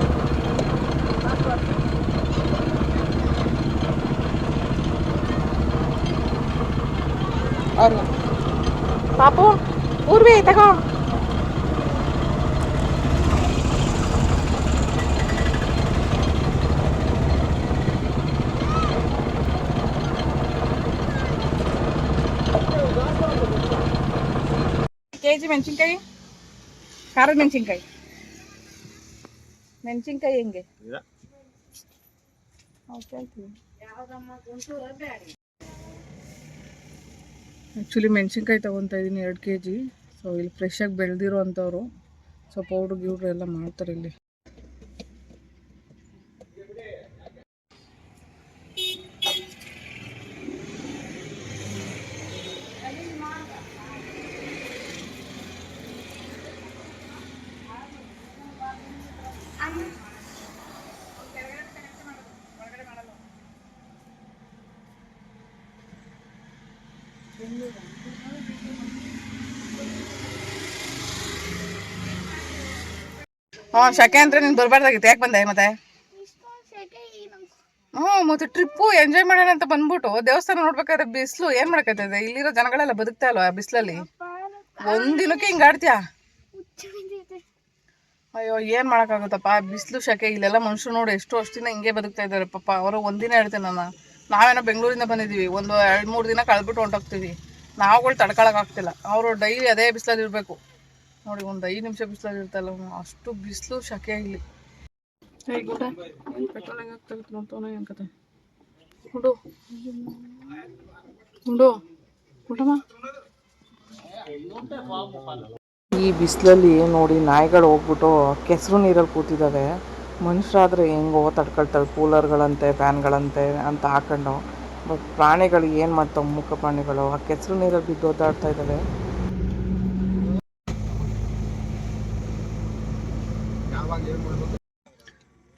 ಅವರು ಪಾಪು ಊರ್ವಿ ತಗೋ. ಕೆಜಿ ಮೆಣಸಿನ್ಕಾಯಿ, ಖಾರದ ಮೆಣಸಿನ್ಕಾಯಿ. ಮೆಣಸಿನ್ಕಾಯಿ ಹೆಂಗೆ? ಆ್ಯಕ್ಚುಲಿ ಮೆಣಸಿನ್ಕಾಯಿ ತೊಗೊತಾ ಇದ್ದೀನಿ 2 kg. ಸೊ ಇಲ್ಲಿ ಫ್ರೆಶ್ಶಾಗಿ ಬೆಳೆದಿರೋ ಅಂಥವ್ರು. ಸೊ ಪೌಡ್ರು ಗಿವ್ಡ್ರು ಎಲ್ಲ ಮಾಡ್ತಾರೆ ಇಲ್ಲಿ. ಹಾಂ ಶಕೆ ಅಂದರೆ ನೀನು ಬರಬಾರ್ದಾಗಿತ್ತು, ಯಾಕೆ ಬಂದೆ ಮತ್ತೆ? ಹ್ಞೂ ಮತ್ತೆ ಟ್ರಿಪ್ಪು ಎಂಜಾಯ್ ಮಾಡೋಣ ಅಂತ ಬಂದ್ಬಿಟ್ಟು ದೇವಸ್ಥಾನ ನೋಡ್ಬೇಕಾದ್ರೆ ಬಿಸಿಲು ಏನು ಮಾಡೋಕ್ಕೈತದೆ? ಇಲ್ಲಿರೋ ಜನಗಳೆಲ್ಲ ಬದುಕ್ತಾ ಅಲ್ವಾ ಬಿಸಿಲಲ್ಲಿ? ಒಂದಿನಕ್ಕೆ ಹಿಂಗೆ ಆಡ್ತೀಯಾ? ಅಯ್ಯೋ ಏನು ಮಾಡೋಕ್ಕಾಗುತ್ತಪ್ಪ, ಬಿಸಿಲು ಶಕೆ. ಇಲ್ಲೆಲ್ಲ ಮನುಷ್ಯರು ನೋಡಿ ಎಷ್ಟು ವರ್ಷದಿಂದ ಹಿಂಗೆ ಬದುಕ್ತಾ ಇದ್ದಾರೆ ಪಾಪ. ಅವರು ಒಂದಿನ ಹೇಳ್ತೇನೆ ನಾನು, ನಾವೇನೋ ಬೆಂಗಳೂರಿಂದ ಬಂದಿದ್ದೀವಿ, ಒಂದು 2-3 ದಿನ ಕಳೆದ್ಬಿಟ್ಟು ಹೊಂಟೋಗ್ತೀವಿ. ನಾವುಗಳು ತಡ್ಕೊಳಕ್ಕಾಗ್ತಿಲ್ಲ. ಅವರು ಡೈಲಿ ಅದೇ ಬಿಸಿಲಲ್ಲಿ ಇರಬೇಕು ನೋಡಿ. ಒಂದು 5 ನಿಮಿಷ ಬಿಸಿಲಲ್ಲಿ ಇರ್ತಲ್ಲ, ಅಷ್ಟು ಬಿಸಿಲು ಶಕೆ ಇಲ್ಲಿ. ಪೆಟ್ರೋಲ್ ಹೆಂಗೆ ಆಗ್ತಾ ಇತ್ತು ನೋಡ್ತಾವ ಏನು ಕತೆ. ಉಂಡು ಉಂಡು ಊಟಮ್ಮ. ಈ ಬಿಸಿಲಲ್ಲಿ ನೋಡಿ ನಾಯಿಗಳು ಹೋಗ್ಬಿಟ್ಟು ಕೆಸರು ನೀರಲ್ಲಿ ಕೂತಿದ್ದಾವೆ. ಮನುಷ್ಯರಾದರೆ ಹೆಂಗೋ ತಡ್ಕೊಳ್ತವೆ, ಕೂಲರ್ಗಳಂತೆ ಫ್ಯಾನ್ಗಳಂತೆ ಅಂತ ಹಾಕೊಂಡು. ಬಟ್ ಪ್ರಾಣಿಗಳು ಏನು ಮಾಡ್ತಾವೆ, ಮೂಕ ಪ್ರಾಣಿಗಳು ಆ ಕೆಸರು ನೀರಲ್ಲಿ ಬಿದ್ದು ಒದ್ದಾಡ್ತಾ ಇದ್ದಾವೆ.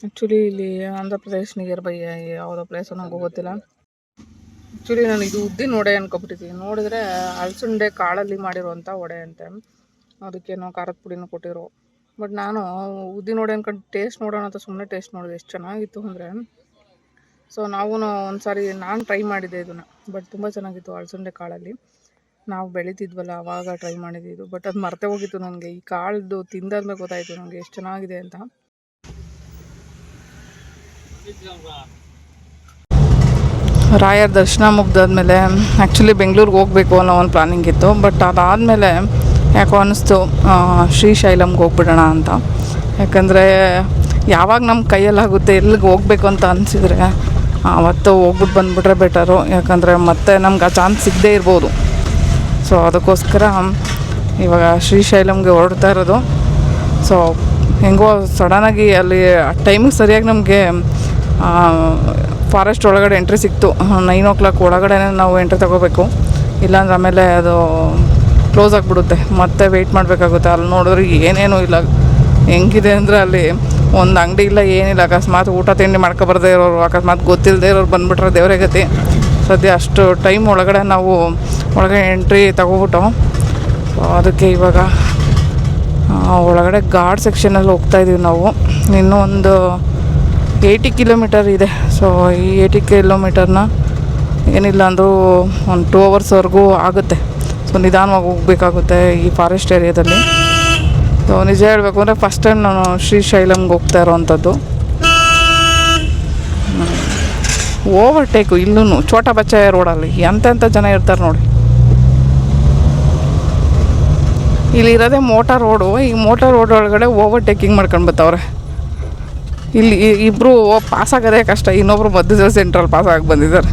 ಆ್ಯಕ್ಚುಲಿ ಇಲ್ಲಿ ಆಂಧ್ರ ಪ್ರದೇಶ್ ನಿಯರ್ ಬೈ ಯಾವುದೋ ಪ್ಲೇಸು ನನಗೂ ಗೊತ್ತಿಲ್ಲ. ಆ್ಯಕ್ಚುಲಿ ನಾನು ಇದು ಉದ್ದಿನ ವಡೆ ಅನ್ಕೊಬಿಟ್ಟಿದ್ದೀನಿ. ನೋಡಿದ್ರೆ ಅಲಸಂಡೆ ಕಾಳಲ್ಲಿ ಮಾಡಿರುವಂಥ ವಡೆ ಅಂತೆ, ಅದಕ್ಕೇನೋ ಖಾರದ ಪುಡಿನೂ ಕೊಟ್ಟಿರೋ. ಬಟ್ ನಾನು ಉದ್ದಿನ ವಡೆ ಅನ್ಕೊಂಡು ಟೇಸ್ಟ್ ನೋಡೋಣ ಅಂತ ಸುಮ್ಮನೆ ಟೇಸ್ಟ್ ನೋಡಿದೆ, ಎಷ್ಟು ಚೆನ್ನಾಗಿತ್ತು ಅಂದರೆ. ಸೊ ನಾವು ಒಂದು ಸಾರಿ ನಾನು ಟ್ರೈ ಮಾಡಿದ್ದೆ ಇದನ್ನು, ಬಟ್ ತುಂಬ ಚೆನ್ನಾಗಿತ್ತು. ಅಲಸಂಡೆ ಕಾಳಲ್ಲಿ ನಾವು ಬೆಳೀತಿದ್ವಲ್ಲ ಆವಾಗ ಟ್ರೈ ಮಾಡಿದ್ದೆ ಇದು. ಬಟ್ ಅದು ಮರ್ತೇ ಹೋಗಿತ್ತು ನನಗೆ. ಈ ಕಾಳ್ದು ತಿಂದಾದ್ಮೇಲೆ ಗೊತ್ತಾಯಿತು ನನಗೆ ಎಷ್ಟು ಚೆನ್ನಾಗಿದೆ ಅಂತ. ರಾಯರ ದರ್ಶನ ಮುಗ್ದಾದ್ಮೇಲೆ ಆ್ಯಕ್ಚುಲಿ ಬೆಂಗಳೂರಿಗೆ ಹೋಗಬೇಕು ಅನ್ನೋ ಒಂದು ಪ್ಲಾನಿಂಗ್ ಇತ್ತು. ಬಟ್ ಅದಾದಮೇಲೆ ಯಾಕೋ ಅನ್ನಿಸ್ತು ಶ್ರೀಶೈಲಮ್ಗೆ ಹೋಗ್ಬಿಡೋಣ ಅಂತ. ಯಾಕಂದರೆ ಯಾವಾಗ ನಮ್ಮ ಕೈಯಲ್ಲಾಗುತ್ತೆ ಎಲ್ಲಿಗೆ ಹೋಗ್ಬೇಕು ಅಂತ ಅನಿಸಿದರೆ ಅವತ್ತು ಹೋಗ್ಬಿಟ್ಟು ಬಂದುಬಿಟ್ರೆ ಬೆಟರು. ಯಾಕಂದರೆ ಮತ್ತೆ ನಮ್ಗೆ ಆ ಚಾನ್ಸ್ ಸಿಗದೇ ಇರ್ಬೋದು. ಸೊ ಅದಕ್ಕೋಸ್ಕರ ಇವಾಗ ಶ್ರೀಶೈಲಂಗೆ ಹೊರಡ್ತಾ ಇರೋದು. ಸೊ ಹೆಂಗೋ ಸಡನ್ನಾಗಿ ಅಲ್ಲಿ ಟೈಮಿಗೆ ಸರಿಯಾಗಿ ನಮಗೆ ಫಾರೆಸ್ಟ್ ಒಳಗಡೆ ಎಂಟ್ರಿ ಸಿಕ್ತು. 9 o'clock ಒಳಗಡೆ ನಾವು ಎಂಟ್ರಿ ತೊಗೋಬೇಕು, ಇಲ್ಲಾಂದ್ರೆ ಆಮೇಲೆ ಅದು ಕ್ಲೋಸ್ ಆಗಿಬಿಡುತ್ತೆ, ಮತ್ತೆ ವೆಯ್ಟ್ ಮಾಡಬೇಕಾಗುತ್ತೆ. ಅಲ್ಲಿ ನೋಡಿದ್ರೆ ಏನೇನೂ ಇಲ್ಲ. ಹೆಂಗಿದೆ ಅಂದರೆ ಅಲ್ಲಿ ಒಂದು ಅಂಗಡಿ ಇಲ್ಲ, ಏನಿಲ್ಲ. ಅಕಸ್ಮಾತ್ ಊಟ ತಿಂಡಿ ಮಾಡ್ಕೊಬಾರ್ದೇ ಇರೋರು, ಅಕಸ್ಮಾತ್ ಗೊತ್ತಿಲ್ಲದೆ ಇರೋರು ಬಂದುಬಿಟ್ರೆ ದೇವರೇ ಗತಿ. ಸದ್ಯ ಅಷ್ಟು ಟೈಮ್ ಒಳಗಡೆ ನಾವು ಒಳಗಡೆ ಎಂಟ್ರಿ ತಗೋಬಿಟ್ಟು, ಸೊ ಅದಕ್ಕೆ ಇವಾಗ ಒಳಗಡೆ ಘಾಟ್ ಸೆಕ್ಷನಲ್ಲಿ ಹೋಗ್ತಾಯಿದ್ದೀವಿ ನಾವು. ಇನ್ನೂ ಒಂದು 80 ಕಿಲೋಮೀಟರ್ ಇದೆ. ಸೊ ಈ 80 ಕಿಲೋಮೀಟರ್ನ ಏನಿಲ್ಲ ಅಂದರೂ ಒಂದು 2 hours ಆಗುತ್ತೆ. ಸೊ ನಿಧಾನವಾಗಿ ಹೋಗಬೇಕಾಗುತ್ತೆ ಈ ಫಾರೆಸ್ಟ್ ಏರಿಯಾದಲ್ಲಿ. ಸೊ ನಿಜ ಹೇಳಬೇಕು ಅಂದರೆ ಫಸ್ಟ್ ಟೈಮ್ ನಾನು ಶ್ರೀಶೈಲಂಗೆ ಹೋಗ್ತಾ ಇರೋವಂಥದ್ದು. ಓವರ್ಟೇಕು ಇಲ್ಲೂ ಛೋಟಾ ಬಚ್ಚಾಯ ರೋಡಲ್ಲಿ ಎಂತೆಂಥ ಜನ ಇರ್ತಾರೆ ನೋಡಿ. ಇಲ್ಲಿರೋದೇ ಮೋಟಾರ್ ರೋಡು. ಈ ಮೋಟಾರ್ ರೋಡ್ ಒಳಗಡೆ ಓವರ್ಟೇಕಿಂಗ್ ಮಾಡ್ಕೊಂಡು ಬರ್ತಾವ್ರೆ. ಇಲ್ಲಿ ಇಬ್ಬರು ಪಾಸ್ ಆಗೋದೇ ಕಷ್ಟ, ಇನ್ನೊಬ್ರು ಮಧ್ಯದಲ್ಲಿ ಸೆಂಟ್ರಲ್ಲಿ ಪಾಸ್ ಆಗಿ ಬಂದಿದ್ದಾರೆ.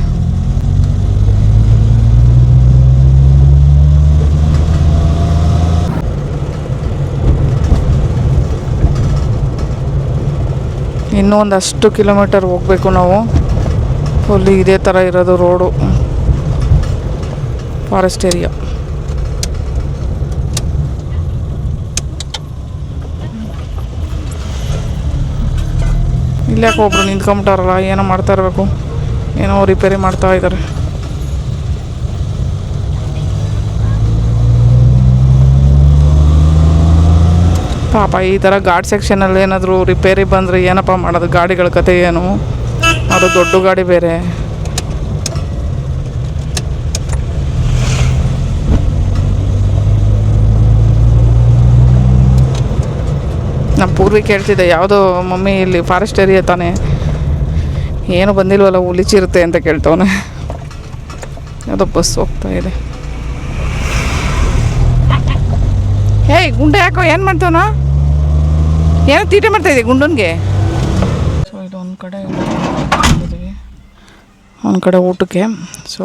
ಇನ್ನೂ ಒಂದಷ್ಟು ಕಿಲೋಮೀಟರ್ ಹೋಗಬೇಕು ನಾವು. ಫುಲ್ಲಿ ಇದೇ ಥರ ಇರೋದು ರೋಡು, ಫಾರೆಸ್ಟ್ ಏರಿಯಾ. ಇಲ್ಲಾಕೆ ಒಬ್ರು ನಿಂತ್ಕೊಂಬಿಟ್ಟಾರಲ್ಲ, ಏನೋ ಮಾಡ್ತಾ ಇರಬೇಕು, ಏನೋ ರಿಪೇರಿ ಮಾಡ್ತಾ ಇದ್ದಾರೆ. ಪಾಪ ಈ ಥರ ಘಾಟ್ ಸೆಕ್ಷನಲ್ಲಿ ಏನಾದರೂ ರಿಪೇರಿ ಬಂದರೆ ಏನಪ್ಪ ಮಾಡೋದು, ಗಾಡಿಗಳ ಕತೆ ಏನು, ಅದು ದೊಡ್ಡ ಗಾಡಿ ಬೇರೆ. ನಮ್ಮ ಪೂರ್ವಿ ಕೇಳ್ತಿದ್ದೆ, ಯಾವುದೋ ಮಮ್ಮಿ ಇಲ್ಲಿ ಫಾರೆಸ್ಟ್ ಏರಿಯಾ ತಾನೇ, ಏನು ಬಂದಿಲ್ವಲ್ಲ ಹುಲಿಚಿರುತ್ತೆ ಅಂತ ಕೇಳ್ತವನೆ. ಯಾವುದೋ ಬಸ್ ಹೋಗ್ತಾ ಇದೆ. ಹೇಯ್ ಗುಂಡೆ ಯಾಕೋ ಏನು ಮಾಡ್ತವನ, ಏನೋ ತೀಟೆ ಮಾಡ್ತಾಯಿದ್ದೆ ಗುಂಡನ್ಗೆ. ಸೊ ಇದು ಒಂದು ಕಡೆ ಇದ್ದೀವಿ, ಒಂದು ಕಡೆ ಊಟಕ್ಕೆ. ಸೊ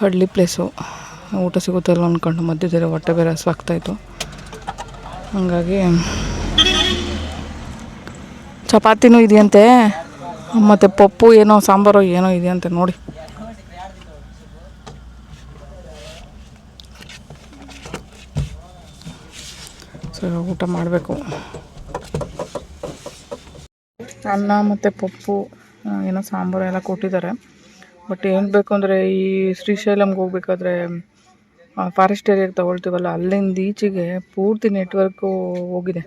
ಹಳ್ಳಿ ಪ್ಲೇಸು, ಊಟ ಸಿಗುತ್ತಲ್ಲ ಅಂದ್ಕೊಂಡು ಮಧ್ಯದಲ್ಲಿ ಹೊಟ್ಟೆ ಬೇರೆ ಹಸ್ವಾಗ್ತಾಯಿತ್ತು. ಹಾಗಾಗಿ ಚಪಾತಿನೂ ಇದೆಯಂತೆ, ಮತ್ತು ಪಪ್ಪು ಏನೋ ಸಾಂಬಾರು ಏನೋ ಇದೆಯಂತೆ ನೋಡಿ. ಸೊ ಊಟ ಮಾಡಬೇಕು. ಅನ್ನ ಮತ್ತು ಪಪ್ಪು ಏನೋ ಸಾಂಬಾರು ಎಲ್ಲ ಕೊಟ್ಟಿದ್ದಾರೆ. ಬಟ್ ಏನು ಬೇಕು ಅಂದರೆ ಈ ಶ್ರೀಶೈಲಂಗೆ ಹೋಗ್ಬೇಕಾದ್ರೆ ಫಾರೆಸ್ಟ್ ಏರಿಯಾಗೆ ತೊಗೊಳ್ತೀವಲ್ಲ, ಅಲ್ಲಿಂದ ಈಚೆಗೆ ಪೂರ್ತಿ ನೆಟ್ವರ್ಕು ಹೋಗಿದೆ.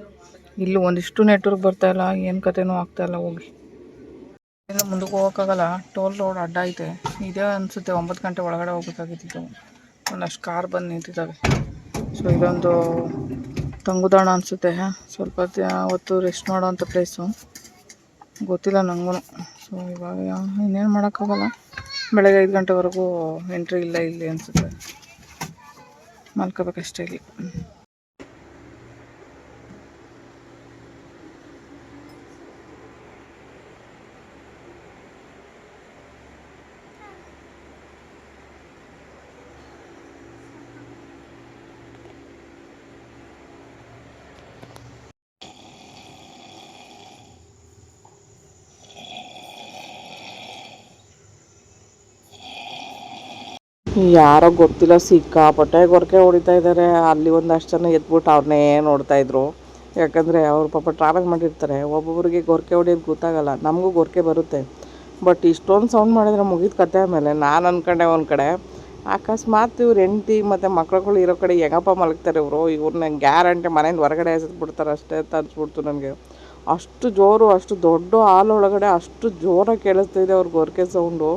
ಇಲ್ಲಿ ಒಂದಿಷ್ಟು ನೆಟ್ವರ್ಕ್ ಬರ್ತಾಯಿಲ್ಲ, ಏನು ಕತೆನೂ ಆಗ್ತಾಯಿಲ್ಲ. ಹೋಗಿ ಇನ್ನು ಮುಂದಕ್ಕೆ ಹೋಗೋಕ್ಕಾಗಲ್ಲ, ಟೋಲ್ ರೋಡ್ ಅಡ್ಡ ಐತೆ. ಇದೇ ಅನಿಸುತ್ತೆ 9 ಗಂಟೆ ಒಳಗಡೆ ಹೋಗ್ಬೇಕಾಗಿತ್ತು. ಒಂದಷ್ಟು ಕಾರ್ ಬಂದು ನಿಂತಿದ್ದಾವೆ. ಸೊ ಇದೊಂದು ತಂಗುದಾಣ ಅನಿಸುತ್ತೆ, ಸ್ವಲ್ಪ ಹೊತ್ತು ರೆಸ್ಟ್ ಮಾಡೋವಂಥ ಪ್ಲೇಸು, ಗೊತ್ತಿಲ್ಲ ನನಗೂ. ಸೊ ಇವಾಗ ಇನ್ನೇನು ಮಾಡೋಕ್ಕಾಗಲ್ಲ, ಬೆಳಗ್ಗೆ 5 ಗಂಟೆವರೆಗೂ ಎಂಟ್ರಿ ಇಲ್ಲ ಇಲ್ಲಿ ಅನಿಸುತ್ತೆ. ಮಲ್ಕೋಬೇಕಷ್ಟೇ ಇಲ್ಲಿ. ಯಾರೋ ಗೊತ್ತಿಲ್ಲ ಸಿಕ್ಕಾಪಟ್ಟೆ ಗೊರಕೆ ಹೊಡಿತಾ ಇದ್ದಾರೆ. ಅಲ್ಲಿ ಒಂದಷ್ಟು ಜನ ಎದ್ಬಿಟ್ಟು ಅವ್ರನ್ನೇ ನೋಡ್ತಾಯಿದ್ರು. ಯಾಕಂದರೆ ಅವ್ರು ಪಾಪ ಟ್ರಾವೆಲ್ ಮಾಡಿರ್ತಾರೆ, ಒಬ್ಬೊಬ್ಬರಿಗೆ ಗೊರಕೆ ಹೊಡಿಯೋದು ಗೊತ್ತಾಗಲ್ಲ. ನಮಗೂ ಗೊರಕೆ ಬರುತ್ತೆ, ಬಟ್ ಇಷ್ಟೊಂದು ಸೌಂಡ್ ಮಾಡಿದ್ರೆ ಮುಗಿದ ಕತೆ. ಆಮೇಲೆ ನಾನು ಅಂದ್ಕೊಂಡೆ ಒಂದು ಕಡೆ, ಅಕಸ್ಮಾತ್ ಇವ್ರು ಹೆಂಡ್ತಿ ಮತ್ತು ಮಕ್ಳುಗಳು ಇರೋ ಕಡೆ ಹೆಂಗಪ್ಪ ಮಲಗ್ತಾರೆ ಇವ್ರನ್ನ ಗ್ಯಾರಂಟಿ ಮನೆಯಿಂದ ಹೊರಗಡೆ ಎಸೆದ್ಬಿಡ್ತಾರೆ ಅಷ್ಟೇ ಅಂತ ಅನಿಸ್ಬಿಡ್ತು ನನಗೆ. ಅಷ್ಟು ಜೋರು, ಅಷ್ಟು ದೊಡ್ಡ ಹಾಲ್ ಒಳಗಡೆ ಅಷ್ಟು ಜೋರಾಗಿ ಕೇಳಿಸ್ತಿದೆ ಅವ್ರ ಗೊರಕೆ ಸೌಂಡು.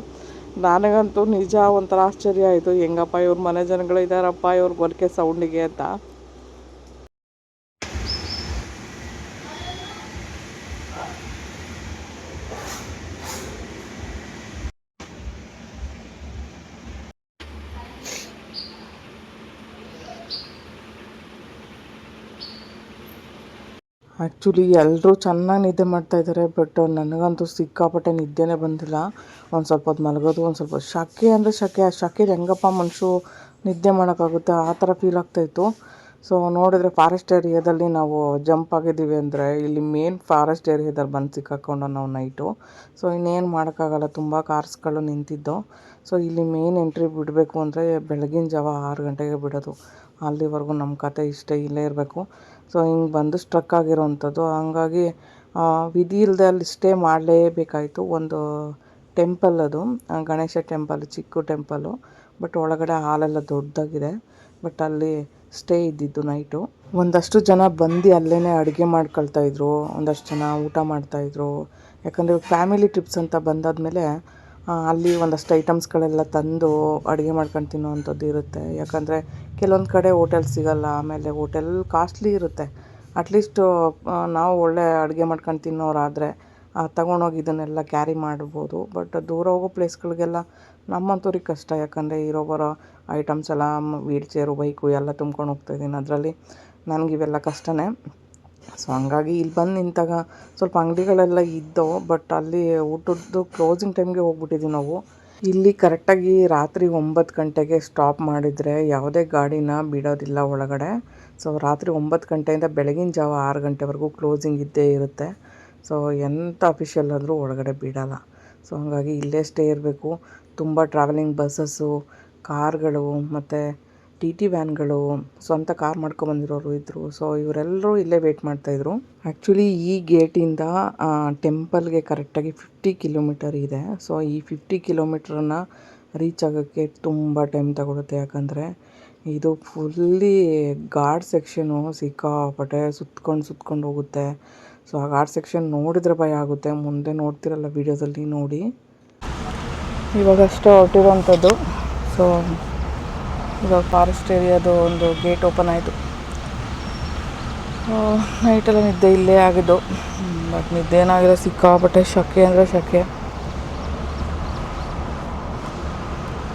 ನನಗಂತೂ ನಿಜ ಒಂಥರ ಆಶ್ಚರ್ಯ ಆಯಿತು, ಹೆಂಗಪ್ಪ ಇವ್ರ ಮನೆ ಜನಗಳು ಇದ್ದಾರಪ್ಪ ಇವ್ರ ಗೊರಕೆ ಸೌಂಡಿಗೆ ಅಂತ. ಆ್ಯಕ್ಚುಲಿ ಎಲ್ಲರೂ ಚೆನ್ನಾಗಿ ನಿದ್ದೆ ಮಾಡ್ತಾಯಿದ್ದಾರೆ, ಬಟ್ ನನಗಂತೂ ಸಿಕ್ಕಾಪಟ್ಟೆ ನಿದ್ದೆನೇ ಬಂದಿಲ್ಲ. ಒಂದು ಸ್ವಲ್ಪ ಹೊತ್ತು ಮಲಗೋದು, ಒಂದು ಸ್ವಲ್ಪ ಶೆಕೆ ಅಂದರೆ ಶೆಕೆ, ಆ ಶೆಕೆಲಿ ಹೆಂಗಪ್ಪ ಮನುಷ್ಯರು ನಿದ್ದೆ ಮಾಡೋಕ್ಕಾಗುತ್ತೆ, ಆ ಥರ ಫೀಲ್ ಆಗ್ತಾಯಿತ್ತು. ಸೊ ನೋಡಿದ್ರೆ ಫಾರೆಸ್ಟ್ ಏರಿಯಾದಲ್ಲಿ ನಾವು ಜಂಪ್ ಆಗಿದ್ದೀವಿ ಅಂದರೆ ಇಲ್ಲಿ ಮೇನ್ ಫಾರೆಸ್ಟ್ ಏರಿಯಾದಲ್ಲಿ ಬಂದು ಸಿಕ್ಕಾಕೊಂಡು ನಾವು ನೈಟು. ಸೊ ಇನ್ನೇನು ಮಾಡೋಕ್ಕಾಗಲ್ಲ, ತುಂಬ ಕಾರ್ಸ್ಗಳು ನಿಂತಿದ್ದು. ಸೊ ಇಲ್ಲಿ ಮೇನ್ ಎಂಟ್ರಿ ಬಿಡಬೇಕು ಅಂದರೆ ಬೆಳಗಿನ ಜಾವ 6 ಗಂಟೆಗೆ ಬಿಡೋದು. ಅಲ್ಲಿವರೆಗೂ ನಮ್ಮ ಕತೆ ಇಷ್ಟೇ, ಇಲ್ಲೇ ಇರಬೇಕು. ಸೊ ಹಿಂಗೆ ಬಂದು ಸ್ಟ್ರಕ್ ಆಗಿರೋವಂಥದ್ದು. ಹಂಗಾಗಿ ವಿಧಿ ಇಲ್ಲದೆ ಅಲ್ಲಿ ಸ್ಟೇ ಮಾಡಲೇಬೇಕಾಯಿತು. ಒಂದು ಟೆಂಪಲ್ ಅದು, ಗಣೇಶ ಟೆಂಪಲ್, ಚಿಕ್ಕ ಟೆಂಪಲ್ಲು, ಬಟ್ ಒಳಗಡೆ ಹಾಲೆಲ್ಲ ದೊಡ್ಡದಾಗಿದೆ. ಬಟ್ ಅಲ್ಲಿ ಸ್ಟೇ ಇದ್ದಿದ್ದು ನೈಟು. ಒಂದಷ್ಟು ಜನ ಬಂದು ಅಲ್ಲೇ ಅಡುಗೆ ಮಾಡ್ಕೊಳ್ತಾಯಿದ್ರು, ಒಂದಷ್ಟು ಜನ ಊಟ ಮಾಡ್ತಾಯಿದ್ರು. ಯಾಕಂದರೆ ಫ್ಯಾಮಿಲಿ ಟ್ರಿಪ್ಸ್ ಅಂತ ಬಂದಾದಮೇಲೆ ಅಲ್ಲಿ ಒಂದಷ್ಟು ಐಟಮ್ಸ್ಗಳೆಲ್ಲ ತಂದು ಅಡುಗೆ ಮಾಡ್ಕೊಂಡು ತಿನ್ನೋವಂಥದ್ದು ಇರುತ್ತೆ. ಯಾಕಂದರೆ ಕೆಲವೊಂದು ಕಡೆ ಹೋಟೆಲ್ ಸಿಗೋಲ್ಲ, ಆಮೇಲೆ ಹೋಟೆಲ್ ಕಾಸ್ಟ್ಲಿ ಇರುತ್ತೆ. ಅಟ್ಲೀಸ್ಟು ನಾವು ಒಳ್ಳೆ ಅಡುಗೆ ಮಾಡ್ಕೊಂಡು ತಿನ್ನೋರಾದರೆ ತಗೊಂಡೋಗಿ ಇದನ್ನೆಲ್ಲ ಕ್ಯಾರಿ ಮಾಡ್ಬೋದು. ಬಟ್ ದೂರ ಹೋಗೋ ಪ್ಲೇಸ್ಗಳಿಗೆಲ್ಲ ನಮ್ಮಂಥವ್ರಿಗೆ ಕಷ್ಟ, ಯಾಕಂದರೆ ಇರೋ ಬರೋ ಐಟಮ್ಸ್ ಎಲ್ಲ ವೀಲ್ ಚೇರು, ಬೈಕು ಎಲ್ಲ ತುಂಬ್ಕೊಂಡು ಹೋಗ್ತಾಯಿದ್ದೀನಿ. ಅದರಲ್ಲಿ ನನಗಿವೆಲ್ಲ ಕಷ್ಟನೇ. ಸೊ ಹಂಗಾಗಿ ಇಲ್ಲಿ ಬಂದು ನಿಂತಾಗ ಸ್ವಲ್ಪ ಅಂಗಡಿಗಳೆಲ್ಲ ಇದ್ದವು, ಬಟ್ ಅಲ್ಲಿ ಊಟದ್ದು ಕ್ಲೋಸಿಂಗ್ ಟೈಮ್ಗೆ ಹೋಗ್ಬಿಟ್ಟಿದ್ದೀವಿ ನಾವು. ಇಲ್ಲಿ ಕರೆಕ್ಟಾಗಿ ರಾತ್ರಿ 9 ಗಂಟೆಗೆ ಸ್ಟಾಪ್ ಮಾಡಿದರೆ ಯಾವುದೇ ಗಾಡಿನ ಬಿಡೋದಿಲ್ಲ ಒಳಗಡೆ. ಸೊ ರಾತ್ರಿ 9 ಗಂಟೆಯಿಂದ ಬೆಳಗಿನ ಜಾವ 6 ಗಂಟೆವರೆಗೂ ಕ್ಲೋಸಿಂಗ್ ಇದ್ದೇ ಇರುತ್ತೆ. ಸೊ ಎಂಥ ಅಫಿಷಿಯಲ್ ಆದರೂ ಒಳಗಡೆ ಬಿಡೋಲ್ಲ. ಸೊ ಹಾಗಾಗಿ ಇಲ್ಲೇ ಸ್ಟೇ ಇರಬೇಕು. ತುಂಬ ಟ್ರಾವೆಲಿಂಗ್ ಬಸ್ಸಸ್ಸು, ಕಾರ್ಗಳು ಮತ್ತು ಟಿ ವ್ಯಾನ್ಗಳು, ಸ್ವಂತ ಕಾರ್ ಮಾಡ್ಕೊಬಂದಿರೋರು ಇದ್ದರು. ಸೊ ಇವರೆಲ್ಲರೂ ಇಲ್ಲೇ ವೆಯ್ಟ್ ಮಾಡ್ತಾಯಿದ್ರು. ಆ್ಯಕ್ಚುಲಿ ಈ ಗೇಟಿಂದ ಟೆಂಪಲ್ಗೆ ಕರೆಕ್ಟಾಗಿ 50 ಕಿಲೋಮೀಟರ್ ಇದೆ. ಸೊ ಈ 50 ಕಿಲೋಮೀಟ್ರನ್ನ ರೀಚ್ ಆಗೋಕ್ಕೆ ತುಂಬ ಟೈಮ್ ತಗೊಳುತ್ತೆ. ಯಾಕಂದರೆ ಇದು ಫುಲ್ಲಿ ಘಾಟ್ ಸೆಕ್ಷನು, ಸಿಕ್ಕಾಪಟ್ಟೆ ಸುತ್ಕೊಂಡು ಹೋಗುತ್ತೆ. ಸೊ ಆ ಘಾಟ್ ಸೆಕ್ಷನ್ ನೋಡಿದ್ರೆ ಭಯ ಆಗುತ್ತೆ. ಮುಂದೆ ನೋಡ್ತಿರಲ್ಲ ವೀಡಿಯೋದಲ್ಲಿ ನೋಡಿ. ಇವಾಗಷ್ಟೇ ಹೊರಟಿರೋವಂಥದ್ದು. ಸೊ ಇವಾಗ ಫಾರೆಸ್ಟ್ ಏರಿಯಾದು ಒಂದು ಗೇಟ್ ಓಪನ್ ಆಯಿತು. ನೈಟೆಲ್ಲ ನಿದ್ದೆ ಇಲ್ಲೇ ಆಗಿದ್ದು, ಬಟ್ ನಿದ್ದೆ ಏನಾಗಿಲ್ಲ, ಸಿಕ್ಕಾಪಟ್ಟೆ ಶೆಕೆ ಅಂದರೆ ಶೆಕೆ.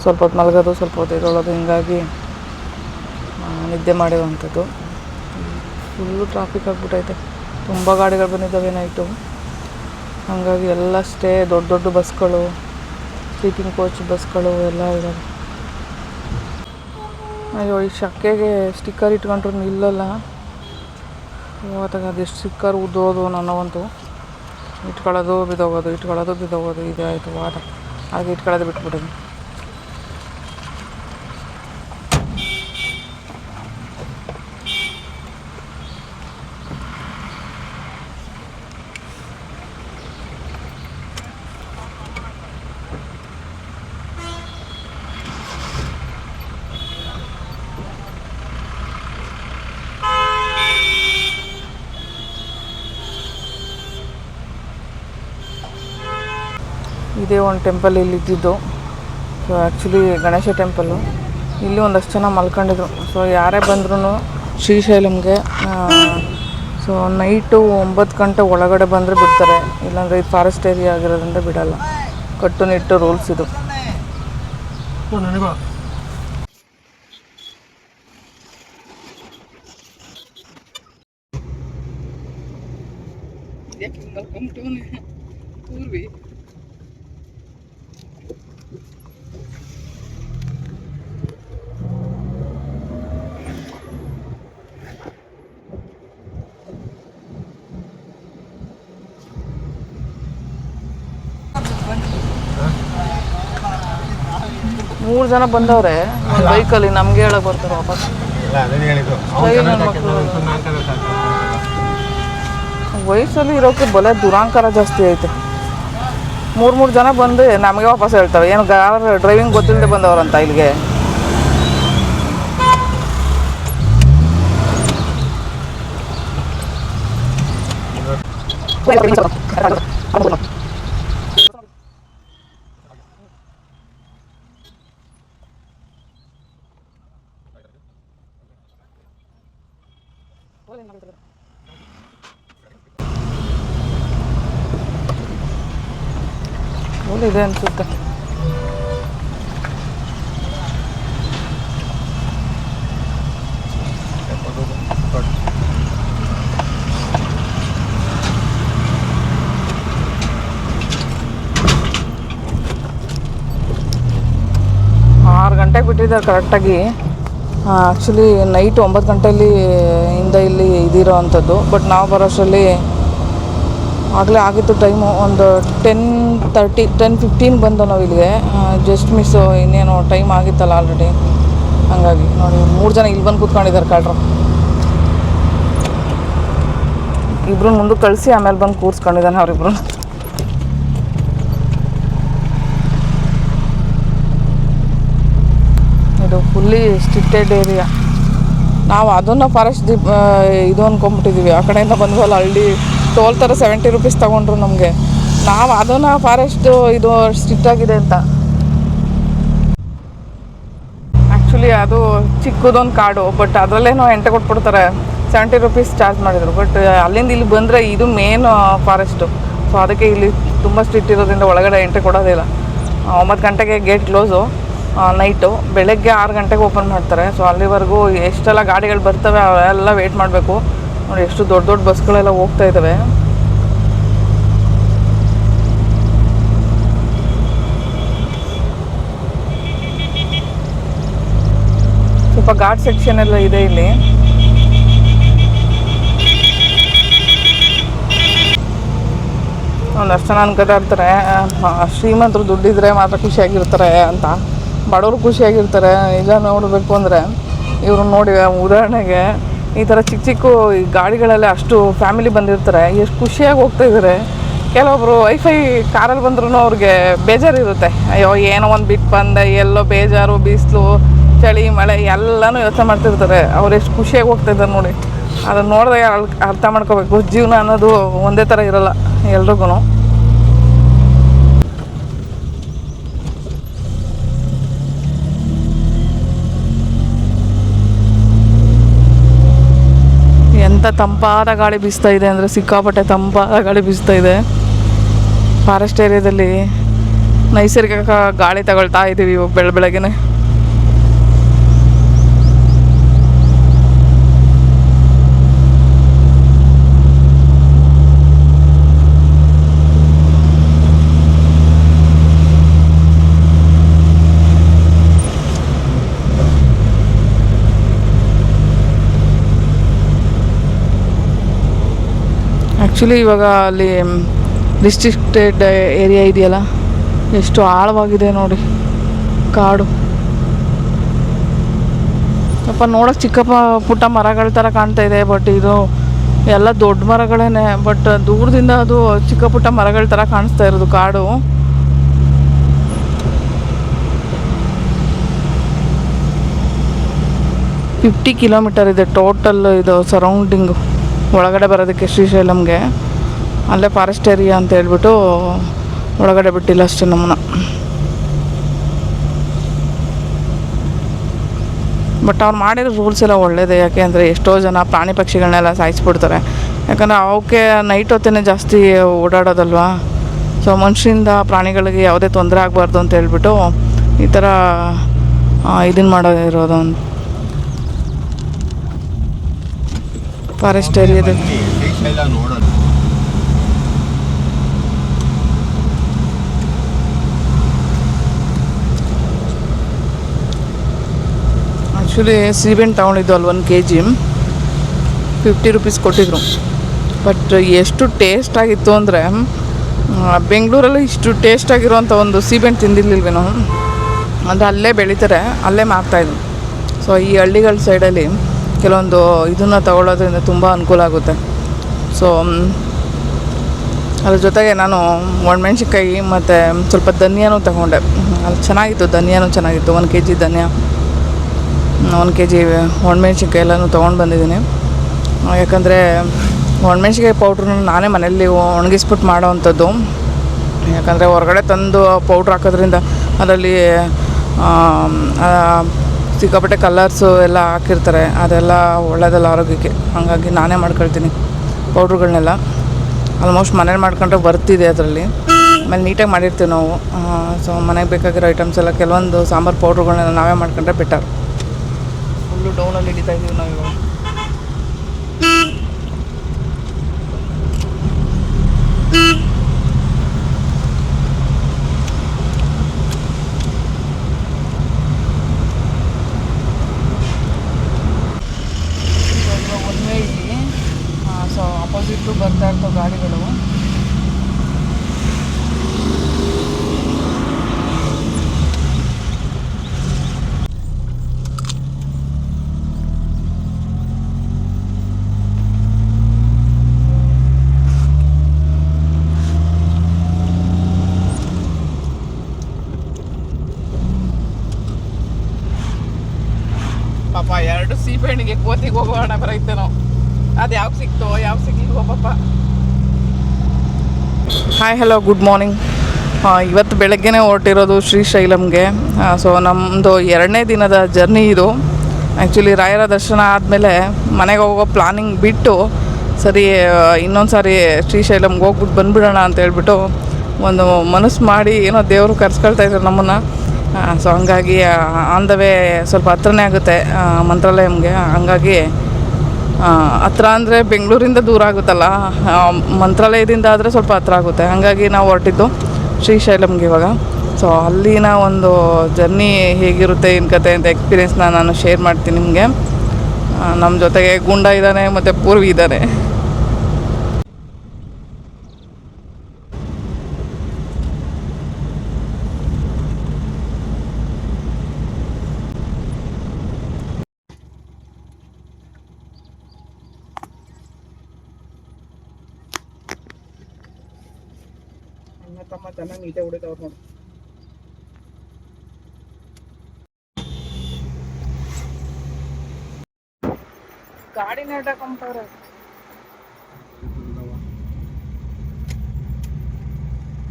ಸ್ವಲ್ಪ ಹೊತ್ತು ಮಲಗೋದು, ಸ್ವಲ್ಪ ಹೊತ್ತು ಎದ್ದೇಳೋದು, ಹಿಂಗಾಗಿ ನಿದ್ದೆ ಮಾಡಿರೋವಂಥದ್ದು. ಫುಲ್ಲು ಟ್ರಾಫಿಕ್ ಆಗಿಬಿಟ್ಟೈತೆ, ತುಂಬ ಗಾಡಿಗಳು ಬಂದಿದ್ದಾವೆ ನೈಟು. ಹಾಗಾಗಿ ಎಲ್ಲ ಸ್ಟೇ, ದೊಡ್ಡ ದೊಡ್ಡ ಬಸ್ಗಳು, ಸ್ಲೀಪಿಂಗ್ ಕೋಚ್ ಬಸ್ಗಳು ಎಲ್ಲ ಇದ್ದಾವೆ. ಅಯ್ಯೋ, ಈ ಶೆಕೆಗೆ ಸ್ಟಿಕ್ಕರ್ ಇಟ್ಕೊಂಡ್ರು ನಿಲ್ಲಲ್ಲ. ಇವತ್ತಾಗ ಅದೆಷ್ಟು ಸ್ಟಿಕ್ಕರ್ ಉದ್ದೋದು ನನ್ನವಂತೂ. ಇಟ್ಕೊಳ್ಳೋದು ಬಿದ್ದೋಗೋದು, ಇಟ್ಕೊಳ್ಳೋದು ಬಿದ್ದೋಗೋದು, ಇದೇ ಆಯಿತು ವಾದ. ಹಾಗೆ ಇಟ್ಕೊಳ್ಳೋದು ಬಿಟ್ಬಿಟ್ಟಿದೆ. ಇದೇ ಒಂದು ಟೆಂಪಲ್ ಇಲ್ಲಿ ಇದ್ದಿದ್ದು. So actually Ganesha temple. ಇಲ್ಲಿ ಒಂದಷ್ಟು ಜನ ಮಲ್ಕೊಂಡಿದ್ರು. ಸೊ ಯಾರೇ ಬಂದ್ರೂ ಶ್ರೀಶೈಲಂಗೆ ಸೊ ನೈಟು 9 ಗಂಟೆ ಒಳಗಡೆ ಬಂದರೆ ಬಿಡ್ತಾರೆ, ಇಲ್ಲಾಂದರೆ ಇದು ಫಾರೆಸ್ಟ್ ಏರಿಯಾ ಆಗಿರೋದ್ರಿಂದ ಬಿಡೋಲ್ಲ. ಕಟ್ಟುನಿಟ್ಟು ರೂಲ್ಸ್ ಇದು. ಪೂರ್ವಿ 3 ಜನ ಬಂದವ್ರೆ ಬೈಕಲ್ಲಿ. ನಮಗೆ ಹೇಳಕ್ ಬರ್ತಾರೆ ವಾಪಸ್. ವಯಸ್ಸಲ್ಲಿ ಇರೋಕ್ಕೆ ಬಲೆ ದುರಾಂಕಾರ ಜಾಸ್ತಿ ಐತೆ. 3 ಜನ ಬಂದು ನಮಗೆ ವಾಪಸ್ ಹೇಳ್ತಾರೆ, ಏನು ಡ್ರೈವಿಂಗ್ ಗೊತ್ತಿಲ್ಲದೆ ಬಂದವ್ರಂತ ಇಲ್ಲಿಗೆ. ಇದೆ ಅನಿಸುತ್ತೆ. ಬಿಟ್ಟಿದ್ದಾರೆ ಕರೆಕ್ಟಾಗಿ. ಆ್ಯಕ್ಚುಲಿ ನೈಟ್ 9 ಗಂಟೆಯಲ್ಲಿ ಇಂದ ಇಲ್ಲಿ ಇದಿರೋ ಅಂಥದ್ದು. ಬಟ್ ನಾವು ಬರೋಷ್ಟರಲ್ಲಿ ಆಗಲೇ ಆಗಿತ್ತು ಟೈಮು. ಒಂದು 10:30 10:15 ಬಂದು ನಾವು ಇಲ್ಲಿಗೆ. ಜಸ್ಟ್ ಮಿಸ್ಸು, ಇನ್ನೇನು ಟೈಮ್ ಆಗಿತ್ತಲ್ಲ ಆಲ್ರೆಡಿ. ಹಾಗಾಗಿ ನೋಡಿ 3 ಜನ ಇಲ್ಲಿ ಬಂದು ಕೂತ್ಕೊಂಡಿದ್ದಾರೆ ಕಳ್ರು. ಇಬ್ಬರು ಮುಂದಕ್ಕೆ ಕಳಿಸಿ ಆಮೇಲೆ ಬಂದು ಕೂರಿಸ್ಕೊಂಡಿದ್ದಾನೆ ಅವರಿಬ್ರು. ಇದು ಫುಲ್ಲಿ ಸ್ಟ್ರಿಕ್ಟೆಡ್ ಏರಿಯಾ. ನಾವು ಅದನ್ನು ಫಾರೆಸ್ಟ್ ಇದು ಅಂದ್ಕೊಂಬಿಟ್ಟಿದ್ದೀವಿ. ಆ ಕಡೆಯಿಂದ ಬಂದ್ವಲ್ಲ, ಹಳ್ಳಿ ಟೋಲ್ ಥರ 70 ರೂಪೀಸ್ ತೊಗೊಂಡ್ರು ನಮಗೆ. ನಾವು ಅದನ್ನು ಫಾರೆಸ್ಟು ಇದು ಸ್ಟ್ರಿಕ್ಟ್ ಆಗಿದೆ ಅಂತ. ಆ್ಯಕ್ಚುಲಿ ಅದು ಚಿಕ್ಕದೊಂದು ಕಾಡು, ಬಟ್ ಅದರಲ್ಲೇನೋ ಎಂಟೆ ಕೊಟ್ಬಿಡ್ತಾರೆ. 70 ರೂಪೀಸ್ ಚಾರ್ಜ್ ಮಾಡಿದರು. ಬಟ್ ಅಲ್ಲಿಂದ ಇಲ್ಲಿ ಬಂದರೆ ಇದು ಮೇನ್ ಫಾರೆಸ್ಟು. ಸೊ ಅದಕ್ಕೆ ಇಲ್ಲಿ ತುಂಬ ಸ್ಟ್ರಿಕ್ಟ್ ಇರೋದ್ರಿಂದ ಒಳಗಡೆ ಎಂಟ್ರಿ ಕೊಡೋದಿಲ್ಲ. 9 ಗಂಟೆಗೆ ಗೇಟ್ ಕ್ಲೋಸು ನೈಟು. ಬೆಳಗ್ಗೆ 6 ಗಂಟೆಗೆ ಓಪನ್ ಮಾಡ್ತಾರೆ. ಸೊ ಅಲ್ಲಿವರೆಗೂ ಎಷ್ಟೆಲ್ಲ ಗಾಡಿಗಳು ಬರ್ತವೆ ಅವೆಲ್ಲ ವೆಯ್ಟ್ ಮಾಡಬೇಕು. ನೋಡಿ ಎಷ್ಟು ದೊಡ್ಡ ದೊಡ್ಡ ಬಸ್ಗಳೆಲ್ಲ ಹೋಗ್ತಾ ಇದ್ದಾವೆ. ಸ್ವಲ್ಪ ಘಾಟ್ ಸೆಕ್ಷನ್ ಎಲ್ಲ ಇದೆ ಇಲ್ಲಿ. ಒಂದಷ್ಟು ಜನ ಅನ್ಕೋತಾ ಇರ್ತಾರೆ ಶ್ರೀಮಂತರು ದುಡ್ಡಿದ್ರೆ ಮಾತ್ರ ಖುಷಿಯಾಗಿರ್ತಾರೆ ಅಂತ. ಬಡವರು ಖುಷಿಯಾಗಿರ್ತಾರೆ. ಈಗ ನೋಡಬೇಕು ಅಂದರೆ ಇವರು ನೋಡಿ, ಉದಾಹರಣೆಗೆ ಈ ಥರ ಚಿಕ್ಕ ಚಿಕ್ಕ ಈ ಗಾಡಿಗಳಲ್ಲಿ ಅಷ್ಟು ಫ್ಯಾಮಿಲಿ ಬಂದಿರ್ತಾರೆ, ಎಷ್ಟು ಖುಷಿಯಾಗಿ ಹೋಗ್ತಾಯಿದ್ದಾರೆ. ಕೆಲವೊಬ್ಬರು ವೈಫೈ ಕಾರಲ್ಲಿ ಬಂದ್ರೂ ಅವ್ರಿಗೆ ಬೇಜಾರಿರುತ್ತೆ. ಅಯ್ಯೋ ಏನೋ ಒಂದು ಬಿಟ್ಟು ಬಂದೆ, ಎಲ್ಲೋ ಬೇಜಾರು, ಬಿಸಿಲು, ಚಳಿ, ಮಳೆ ಎಲ್ಲನೂ ಯೋಚನೆ ಮಾಡ್ತಿರ್ತಾರೆ. ಅವ್ರು ಎಷ್ಟು ಖುಷಿಯಾಗಿ ಹೋಗ್ತಾಯಿದ್ದಾರೆ ನೋಡಿ. ಅದನ್ನು ನೋಡಿದಾಗ ಅರ್ಥ ಮಾಡ್ಕೋಬೇಕು, ಜೀವನ ಅನ್ನೋದು ಒಂದೇ ಥರ ಇರೋಲ್ಲ ಎಲ್ರಿಗೂ. ಎಂಥ ತಂಪಾದ ಗಾಳಿ ಬೀಸ್ತಾ ಇದೆ ಅಂದರೆ ಸಿಕ್ಕಾಪಟ್ಟೆ ತಂಪಾದ ಗಾಳಿ ಬೀಸ್ತಾ ಇದೆ. ಫಾರೆಸ್ಟ್ ಏರಿಯಾದಲ್ಲಿ ನೈಸರ್ಗಿಕ ಗಾಳಿ ತಗೊಳ್ತಾ ಇದ್ದೀವಿ ಇವಾಗ ಬೆಳಗ್ಗೆನೆ. ಆ್ಯಕ್ಚುಲಿ ಇವಾಗ ಅಲ್ಲಿ ರಿಸ್ಟ್ರಿಕ್ಟೆಡ್ ಏರಿಯಾ ಇದೆಯಲ್ಲ, ಎಷ್ಟು ಆಳವಾಗಿದೆ ನೋಡಿ ಕಾಡು. ಸ್ವಲ್ಪ ನೋಡೋಕೆ ಚಿಕ್ಕಪ್ಪ ಪುಟ್ಟ ಮರಗಳ ಥರ ಕಾಣ್ತಾ ಇದೆ. ಬಟ್ ಇದು ಎಲ್ಲ ದೊಡ್ಡ ಮರಗಳೇ. ಬಟ್ ದೂರದಿಂದ ಅದು ಚಿಕ್ಕ ಪುಟ್ಟ ಮರಗಳ ಥರ ಕಾಣಿಸ್ತಾ ಇರೋದು ಕಾಡು. $50 ಕಿಲೋಮೀಟರ್ ಇದೆ ಟೋಟಲ್ ಇದು ಸರೌಂಡಿಂಗು ಒಳಗಡೆ ಬರೋದಕ್ಕೆ ಶ್ರೀಶೈಲಂಗೆ. ಅಲ್ಲೇ ಫಾರೆಸ್ಟ್ ಏರಿಯಾ ಅಂತ ಹೇಳ್ಬಿಟ್ಟು ಒಳಗಡೆ ಬಿಟ್ಟಿಲ್ಲ ಅಷ್ಟೇ ನಮ್ಮನ್ನ. ಬಟ್ ಅವ್ರು ಮಾಡಿರೋ ರೂಲ್ಸ್ ಎಲ್ಲ ಒಳ್ಳೇದೇ. ಯಾಕೆ ಅಂದರೆ ಎಷ್ಟೋ ಜನ ಪ್ರಾಣಿ ಪಕ್ಷಿಗಳನ್ನೆಲ್ಲ ಸಾಯಿಸ್ಬಿಡ್ತಾರೆ. ಯಾಕಂದರೆ ಅವಕ್ಕೆ ನೈಟ್ ಹೊತ್ತೇ ಜಾಸ್ತಿ ಓಡಾಡೋದಲ್ವಾ. ಸೊ ಮನುಷ್ಯರಿಂದ ಪ್ರಾಣಿಗಳಿಗೆ ಯಾವುದೇ ತೊಂದರೆ ಆಗಬಾರ್ದು ಅಂತ ಹೇಳ್ಬಿಟ್ಟು ಈ ಥರ ಇದನ್ನು ಮಾಡೋದಿರೋದು. ಫಾರೆಸ್ಟ್ ಏರಿಯಾದಲ್ಲಿ ಆ್ಯಕ್ಚುಲಿ ಸೀಬೆಹಣ್ಣು ತೊಗೊಂಡಿದ್ದು ಅಲ್ಲಿ 1 kg 50 ರೂಪೀಸ್ ಕೊಟ್ಟಿದ್ರು. ಬಟ್ ಎಷ್ಟು ಟೇಸ್ಟಾಗಿತ್ತು ಅಂದರೆ ಬೆಂಗಳೂರಲ್ಲಿ ಇಷ್ಟು ಟೇಸ್ಟಾಗಿರೋಂಥ ಒಂದು ಸೀಬೆಹಣ್ಣು ತಿಂದಿರ್ಲಿಲ್ವೇನೋ. ಅಂದರೆ ಅಲ್ಲೇ ಬೆಳೀತಾರೆ, ಅಲ್ಲೇ ಮಾರ್ತಾಯಿದ್ರು. ಸೊ ಈ ಹಳ್ಳಿಗಳ ಸೈಡಲ್ಲಿ ಕೆಲವೊಂದು ಇದನ್ನು ತಗೊಳ್ಳೋದ್ರಿಂದ ತುಂಬ ಅನುಕೂಲ ಆಗುತ್ತೆ. ಸೊ ಅದ್ರ ಜೊತೆಗೆ ನಾನು ಒಣಮೆಣ್ಸಿನ್ಕಾಯಿ ಮತ್ತು ಸ್ವಲ್ಪ ಧನಿಯಾನೂ ತಗೊಂಡೆ. ಅಲ್ಲಿ ಚೆನ್ನಾಗಿತ್ತು, ಧನಿಯಾನೂ ಚೆನ್ನಾಗಿತ್ತು. 1 kg ಧನಿಯಾ, 1 kg ಒಣಮೆಣ್ಸಿನ್ಕಾಯಿ ಎಲ್ಲನೂ ತೊಗೊಂಡು ಬಂದಿದ್ದೀನಿ. ಯಾಕಂದರೆ ಒಣಮೆಣ್ಸಿನ್ಕಾಯಿ ಪೌಡ್ರನ್ನ ನಾನೇ ಮನೆಯಲ್ಲಿ ಒಣಗಿಸ್ಬಿಟ್ಟು ಮಾಡೋ ಅಂಥದ್ದು. ಯಾಕಂದರೆ ಹೊರಗಡೆ ತಂದು ಪೌಡ್ರ್ ಹಾಕೋದ್ರಿಂದ ಅದರಲ್ಲಿ ಸಿಕ್ಕಾಪಟ್ಟೆ ಕಲರ್ಸು ಎಲ್ಲ ಹಾಕಿರ್ತಾರೆ, ಅದೆಲ್ಲ ಒಳ್ಳೆಯದಲ್ಲ ಆರೋಗ್ಯಕ್ಕೆ. ಹಾಗಾಗಿ ನಾನೇ ಮಾಡ್ಕೊಳ್ತೀನಿ ಪೌಡ್ರುಗಳನ್ನೆಲ್ಲ. ಆಲ್ಮೋಸ್ಟ್ ಮನೇಲಿ ಮಾಡ್ಕೊಂಡ್ರೆ ಬರ್ತಿದೆ ಅದರಲ್ಲಿ. ಆಮೇಲೆ ನೀಟಾಗಿ ಮಾಡಿರ್ತೀವಿ ನಾವು. ಸೊ ಮನೆಗೆ ಬೇಕಾಗಿರೋ ಐಟಮ್ಸ್ ಎಲ್ಲ ಕೆಲವೊಂದು ಸಾಂಬಾರು ಪೌಡ್ರುಗಳನ್ನೆಲ್ಲ ನಾವೇ ಮಾಡ್ಕೊಂಡ್ರೆ ಬೆಟರ್. ಫುಲ್ಲು ಡೌನಲ್ಲಿ ಹಿಡಿತಾ ಇದ್ದೀವಿ ನಾವು ಇವಾಗ. ಓತಿಗೆ ಹೋಗೋಣ ಬರೈತೆ ನಾವು. ಅದು ಯಾವ ಸಿಕ್ತೋ ಯಾವ ಸಿಗ್ಲಿಲ್ವೋ ಪಾಪ. Hi hello good morning. ಇವತ್ತು ಬೆಳಗ್ಗೆನೇ ಹೊರಟಿರೋದು ಶ್ರೀಶೈಲಂಗೆ. ಸೊ ನಮ್ಮದು 2ನೇ ದಿನದ ಜರ್ನಿ ಇದು. ಆ್ಯಕ್ಚುಲಿ ರಾಯರ ದರ್ಶನ ಆದಮೇಲೆ ಮನೆಗೆ ಹೋಗೋ ಪ್ಲಾನಿಂಗ್ ಬಿಟ್ಟು ಸರಿ ಇನ್ನೊಂದು ಸಾರಿ ಶ್ರೀಶೈಲಂಗೆ ಹೋಗ್ಬಿಟ್ಟು ಬಂದುಬಿಡೋಣ ಅಂತ ಹೇಳ್ಬಿಟ್ಟು ಒಂದು ಮನಸ್ಸು ಮಾಡಿ ಏನೋ ದೇವರು ಕರ್ಸ್ಕೊಳ್ತಾ ಇದ್ದಾರೆ ನಮ್ಮನ್ನು. ಸೊ ಹಂಗಾಗಿ ಆನ್ ದ ವೇ ಸ್ವಲ್ಪ ಹತ್ರನೇ ಆಗುತ್ತೆ ಮಂತ್ರಾಲಯಂಗೆ. ಹಂಗಾಗಿ ಹತ್ರ ಅಂದರೆ ಬೆಂಗಳೂರಿಂದ ದೂರ ಆಗುತ್ತಲ್ಲ, ಮಂತ್ರಾಲಯದಿಂದ ಆದರೆ ಸ್ವಲ್ಪ ಹತ್ರ ಆಗುತ್ತೆ. ಹಾಗಾಗಿ ನಾವು ಹೊರಟಿದ್ದು ಶ್ರೀಶೈಲಂಗೆ ಇವಾಗ. ಸೊ ಅಲ್ಲಿನ ಒಂದು ಜರ್ನಿ ಹೇಗಿರುತ್ತೆ ಏನು ಕತೆ ಅಂತ ಎಕ್ಸ್ಪೀರಿಯೆನ್ಸ್ನ ನಾನು ಶೇರ್ ಮಾಡ್ತೀನಿ ನಿಮಗೆ. ನಮ್ಮ ಜೊತೆಗೆ ಗುಂಡ ಇದ್ದಾನೆ ಮತ್ತು ಪೂರ್ವಿ ಇದ್ದಾನೆ. ತಮ್ಮ ಚೆನ್ನಾಗಿ ನೀಟಾಗಿ ಹೊಡಿತಾವ್ರು ನೋಡಿ. ಗಾಡಿ ನೆಟ್ಟಾಕೊಂಬಿಟ್ಟವ್ರೆ.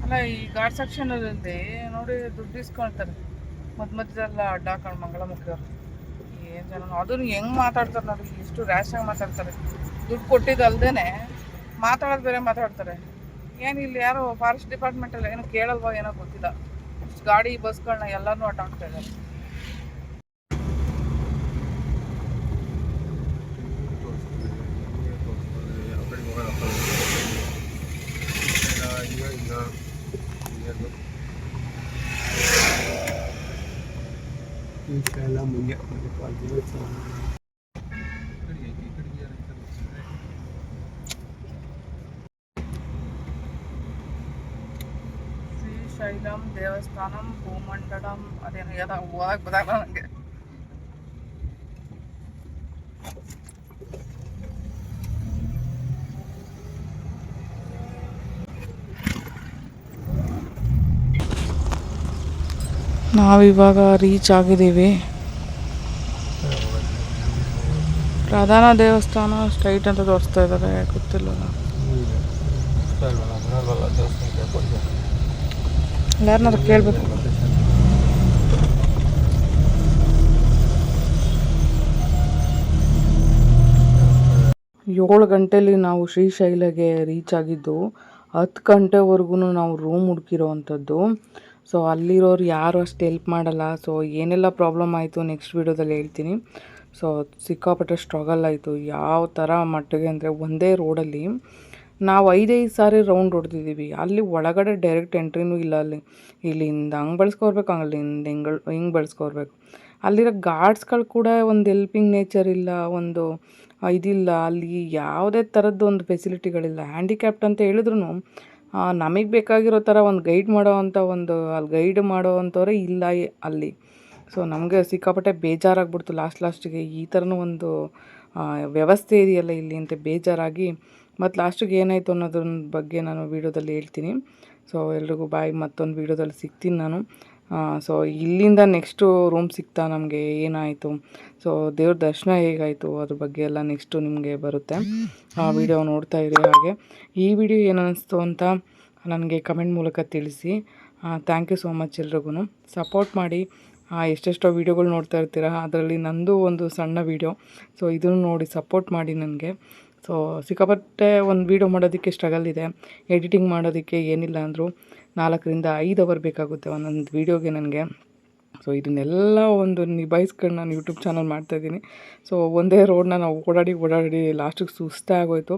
ಅಲ್ಲ ಈ ಗಾಡ್ ಸೆಕ್ಷನಲ್ಲಿ ನೋಡಿ ದುಡ್ಡು ಇಸ್ಕೊಳ್ತಾರೆ. ಮಧ್ಯದಲ್ಲ ಅಡ್ಡ ಹಾಕೊಂಡು ಮಂಗಳಮುಖಿಯವ್ರು ಏನು ಜನ ಅದನ್ನು ಹೆಂಗೆ ಮಾತಾಡ್ತಾರೆ ನೋಡಿ, ಎಷ್ಟು ರ್ಯಾಶಾಗಿ ಮಾತಾಡ್ತಾರೆ. ದುಡ್ಡು ಕೊಟ್ಟಿದ್ದಲ್ದೇ ಮಾತಾಡೋದು ಬೇರೆ ಮಾತಾಡ್ತಾರೆ. ಏನು ಇಲ್ಲಿ ಯಾರೋ ಫಾರೆಸ್ಟ್ ಡಿಪಾರ್ಟ್ಮೆಂಟಲ್ಲಿ ಏನೋ ಕೇಳಲ್ವೋ ಏನೋ ಗೊತ್ತಿಲ್ಲ. ಗಾಡಿ ಬಸ್ಗಳನ್ನ ಎಲ್ಲರೂ ಅಡ್ಡ ಹಾಕ್ತಾ ಇದ್ದಾರೆ. ಶ್ರೀಶೈಲಂ ದೇವಸ್ಥಾನಂ ಭೂಮಂಡಲಂ ಅದೇನೋ ಯಾವ್ದು ಓದಕ್ಕೆ ಬರಲ್ಲ ನನಗೆ. ನಾವಿವಾಗ ರೀಚ್ ಆಗಿದ್ದೀವಿ. ಪ್ರಧಾನ ದೇವಸ್ಥಾನ ಸ್ಟ್ರೈಟ್ ಅಂತ ತೋರಿಸ್ತಾ ಇದ್ದಾರೆ, ಗೊತ್ತಿಲ್ಲ. ಯಾರನ್ನಾರು ಕೇಳಬೇಕು. 7 ಗಂಟೆಲಿ ನಾವು ಶ್ರೀಶೈಲಗೆ ರೀಚ್ ಆಗಿದ್ದು. 10 ಗಂಟೆವರೆಗೂ ನಾವು ರೂಮ್ ಹುಡುಕಿರೋ ಅಂಥದ್ದು. ಸೊ ಅಲ್ಲಿರೋರು ಯಾರು ಅಷ್ಟು ಹೆಲ್ಪ್ ಮಾಡಲ್ಲ. ಸೊ ಏನೆಲ್ಲ ಪ್ರಾಬ್ಲಮ್ ಆಯಿತು ನೆಕ್ಸ್ಟ್ ವೀಡಿಯೋದಲ್ಲಿ ಹೇಳ್ತೀನಿ. ಸೊ ಸಿಕ್ಕಾಪಟ್ಟೆ ಸ್ಟ್ರಗಲ್ ಆಯಿತು. ಯಾವ ಥರ ಮಟ್ಟಿಗೆ ಅಂದರೆ ಒಂದೇ ರೋಡಲ್ಲಿ ನಾವು 5 ಸಾರಿ ರೌಂಡ್ ಹೊಡೆದಿದ್ದೀವಿ. ಅಲ್ಲಿ ಒಳಗಡೆ ಡೈರೆಕ್ಟ್ ಎಂಟ್ರಿನೂ ಇಲ್ಲ. ಇಲ್ಲಿಂದ ಹಂಗೆ ಬಳಸ್ಕೊರ್ಬೇಕು, ಅಲ್ಲಿಂದ ಹಿಂಗೆ ಬಳಸ್ಕೊರ್ಬೇಕು. ಅಲ್ಲಿರೋ ಗಾರ್ಡ್ಸ್ಗಳು ಕೂಡ ಒಂದು ಹೆಲ್ಪಿಂಗ್ ನೇಚರ್ ಇಲ್ಲ, ಒಂದು ಇದಿಲ್ಲ. ಅಲ್ಲಿ ಯಾವುದೇ ಥರದ್ದು ಒಂದು ಫೆಸಿಲಿಟಿಗಳಿಲ್ಲ. ಹ್ಯಾಂಡಿಕ್ಯಾಪ್ಟ್ ಅಂತ ಹೇಳಿದ್ರು ನಮಗೆ ಬೇಕಾಗಿರೋ ಥರ ಒಂದು ಗೈಡ್ ಮಾಡೋ ಅಂಥ ಒಂದು ಅಲ್ಲಿ ಗೈಡ್ ಮಾಡೋ ಅಂಥವ್ರೇ ಇಲ್ಲ ಅಲ್ಲಿ. ಸೊ ನಮಗೆ ಸಿಕ್ಕಾಪಟ್ಟೆ ಬೇಜಾರಾಗ್ಬಿಡ್ತು ಲಾಸ್ಟಿಗೆ. ಈ ಥರನೂ ಒಂದು ವ್ಯವಸ್ಥೆ ಇದೆಯಲ್ಲ ಇಲ್ಲಿ ಅಂತ ಬೇಜಾರಾಗಿ ಮತ್ತು ಲಾಸ್ಟಿಗೆ ಏನಾಯಿತು ಅನ್ನೋದ್ರ ಬಗ್ಗೆ ನಾನು ವೀಡಿಯೋದಲ್ಲಿ ಹೇಳ್ತೀನಿ. ಸೊ ಎಲ್ರಿಗೂ ಬಾಯ್, ಮತ್ತೊಂದು ವೀಡಿಯೋದಲ್ಲಿ ಸಿಗ್ತೀನಿ ನಾನು. ಸೊ ಇಲ್ಲಿಂದ ನೆಕ್ಸ್ಟು ರೂಮ್ ಸಿಗ್ತಾ ನಮಗೆ ಏನಾಯಿತು, ಸೊ ದೇವ್ರ ದರ್ಶನ ಹೇಗಾಯಿತು ಅದ್ರ ಬಗ್ಗೆ ಎಲ್ಲ ನೆಕ್ಸ್ಟು ನಿಮಗೆ ಬರುತ್ತೆ. ಆ ವಿಡಿಯೋ ನೋಡ್ತಾ ಇರಿ. ಹಾಗೆ ಈ ವಿಡಿಯೋ ಏನು ಅನ್ನಿಸ್ತು ಅಂತ ನನಗೆ ಕಮೆಂಟ್ ಮೂಲಕ ತಿಳಿಸಿ. ಥ್ಯಾಂಕ್ ಯು ಸೋ ಮಚ್ ಎಲ್ರಿಗೂ. ಸಪೋರ್ಟ್ ಮಾಡಿ. ಎಷ್ಟೆಷ್ಟೋ ವೀಡಿಯೋಗಳು ನೋಡ್ತಾ ಇರ್ತೀರ, ಅದರಲ್ಲಿ ನಂದು ಒಂದು ಸಣ್ಣ ವೀಡಿಯೋ. ಸೊ ಇದನ್ನು ನೋಡಿ ಸಪೋರ್ಟ್ ಮಾಡಿ ನನಗೆ. ಸೊ ಸಿಕ್ಕಾಪಟ್ಟೆ ಒಂದು ವೀಡಿಯೋ ಮಾಡೋದಕ್ಕೆ ಸ್ಟ್ರಗಲ್ ಇದೆ. ಎಡಿಟಿಂಗ್ ಮಾಡೋದಕ್ಕೆ ಏನಿಲ್ಲ ಅಂದರೂ 4 ರಿಂದ 5 ಅವರ್ ಬೇಕಾಗುತ್ತೆ ಒಂದೊಂದು ವೀಡಿಯೋಗೆ ನನಗೆ. ಸೊ ಇದನ್ನೆಲ್ಲ ಒಂದು ನಿಭಾಯಿಸ್ಕೊಂಡು ನಾನು ಯೂಟ್ಯೂಬ್ ಚಾನಲ್ ಮಾಡ್ತಾಯಿದ್ದೀನಿ. ಸೊ ಒಂದೇ ರೋಡನ್ನ ನಾವು ಓಡಾಡಿ ಲಾಸ್ಟಿಗೆ ಸುಸ್ತೇ ಆಗೋಯ್ತು.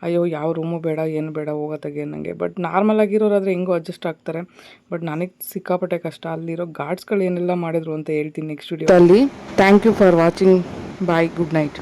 ಅಯ್ಯೋ ಯಾವ ರೂಮು ಬೇಡ ಏನು ಬೇಡ ಹೋಗೋತ್ತಾಗೆ ನನಗೆ. ಬಟ್ ನಾರ್ಮಲ್ ಆಗಿರೋರಾದರೆ ಹೆಂಗೋ ಅಡ್ಜಸ್ಟ್ ಆಗ್ತಾರೆ. ಬಟ್ ನನಗೆ ಸಿಕ್ಕಾಪಟ್ಟೆ ಕಷ್ಟ. ಅಲ್ಲಿರೋ ಗಾರ್ಡ್ಸ್ಗಳು ಏನೆಲ್ಲ ಮಾಡಿದ್ರು ಅಂತ ಹೇಳ್ತೀನಿ ನೆಕ್ಸ್ಟ್ ವಿಡಿಯೋ ಅಲ್ಲಿ. Thank you for watching. Bye, good night.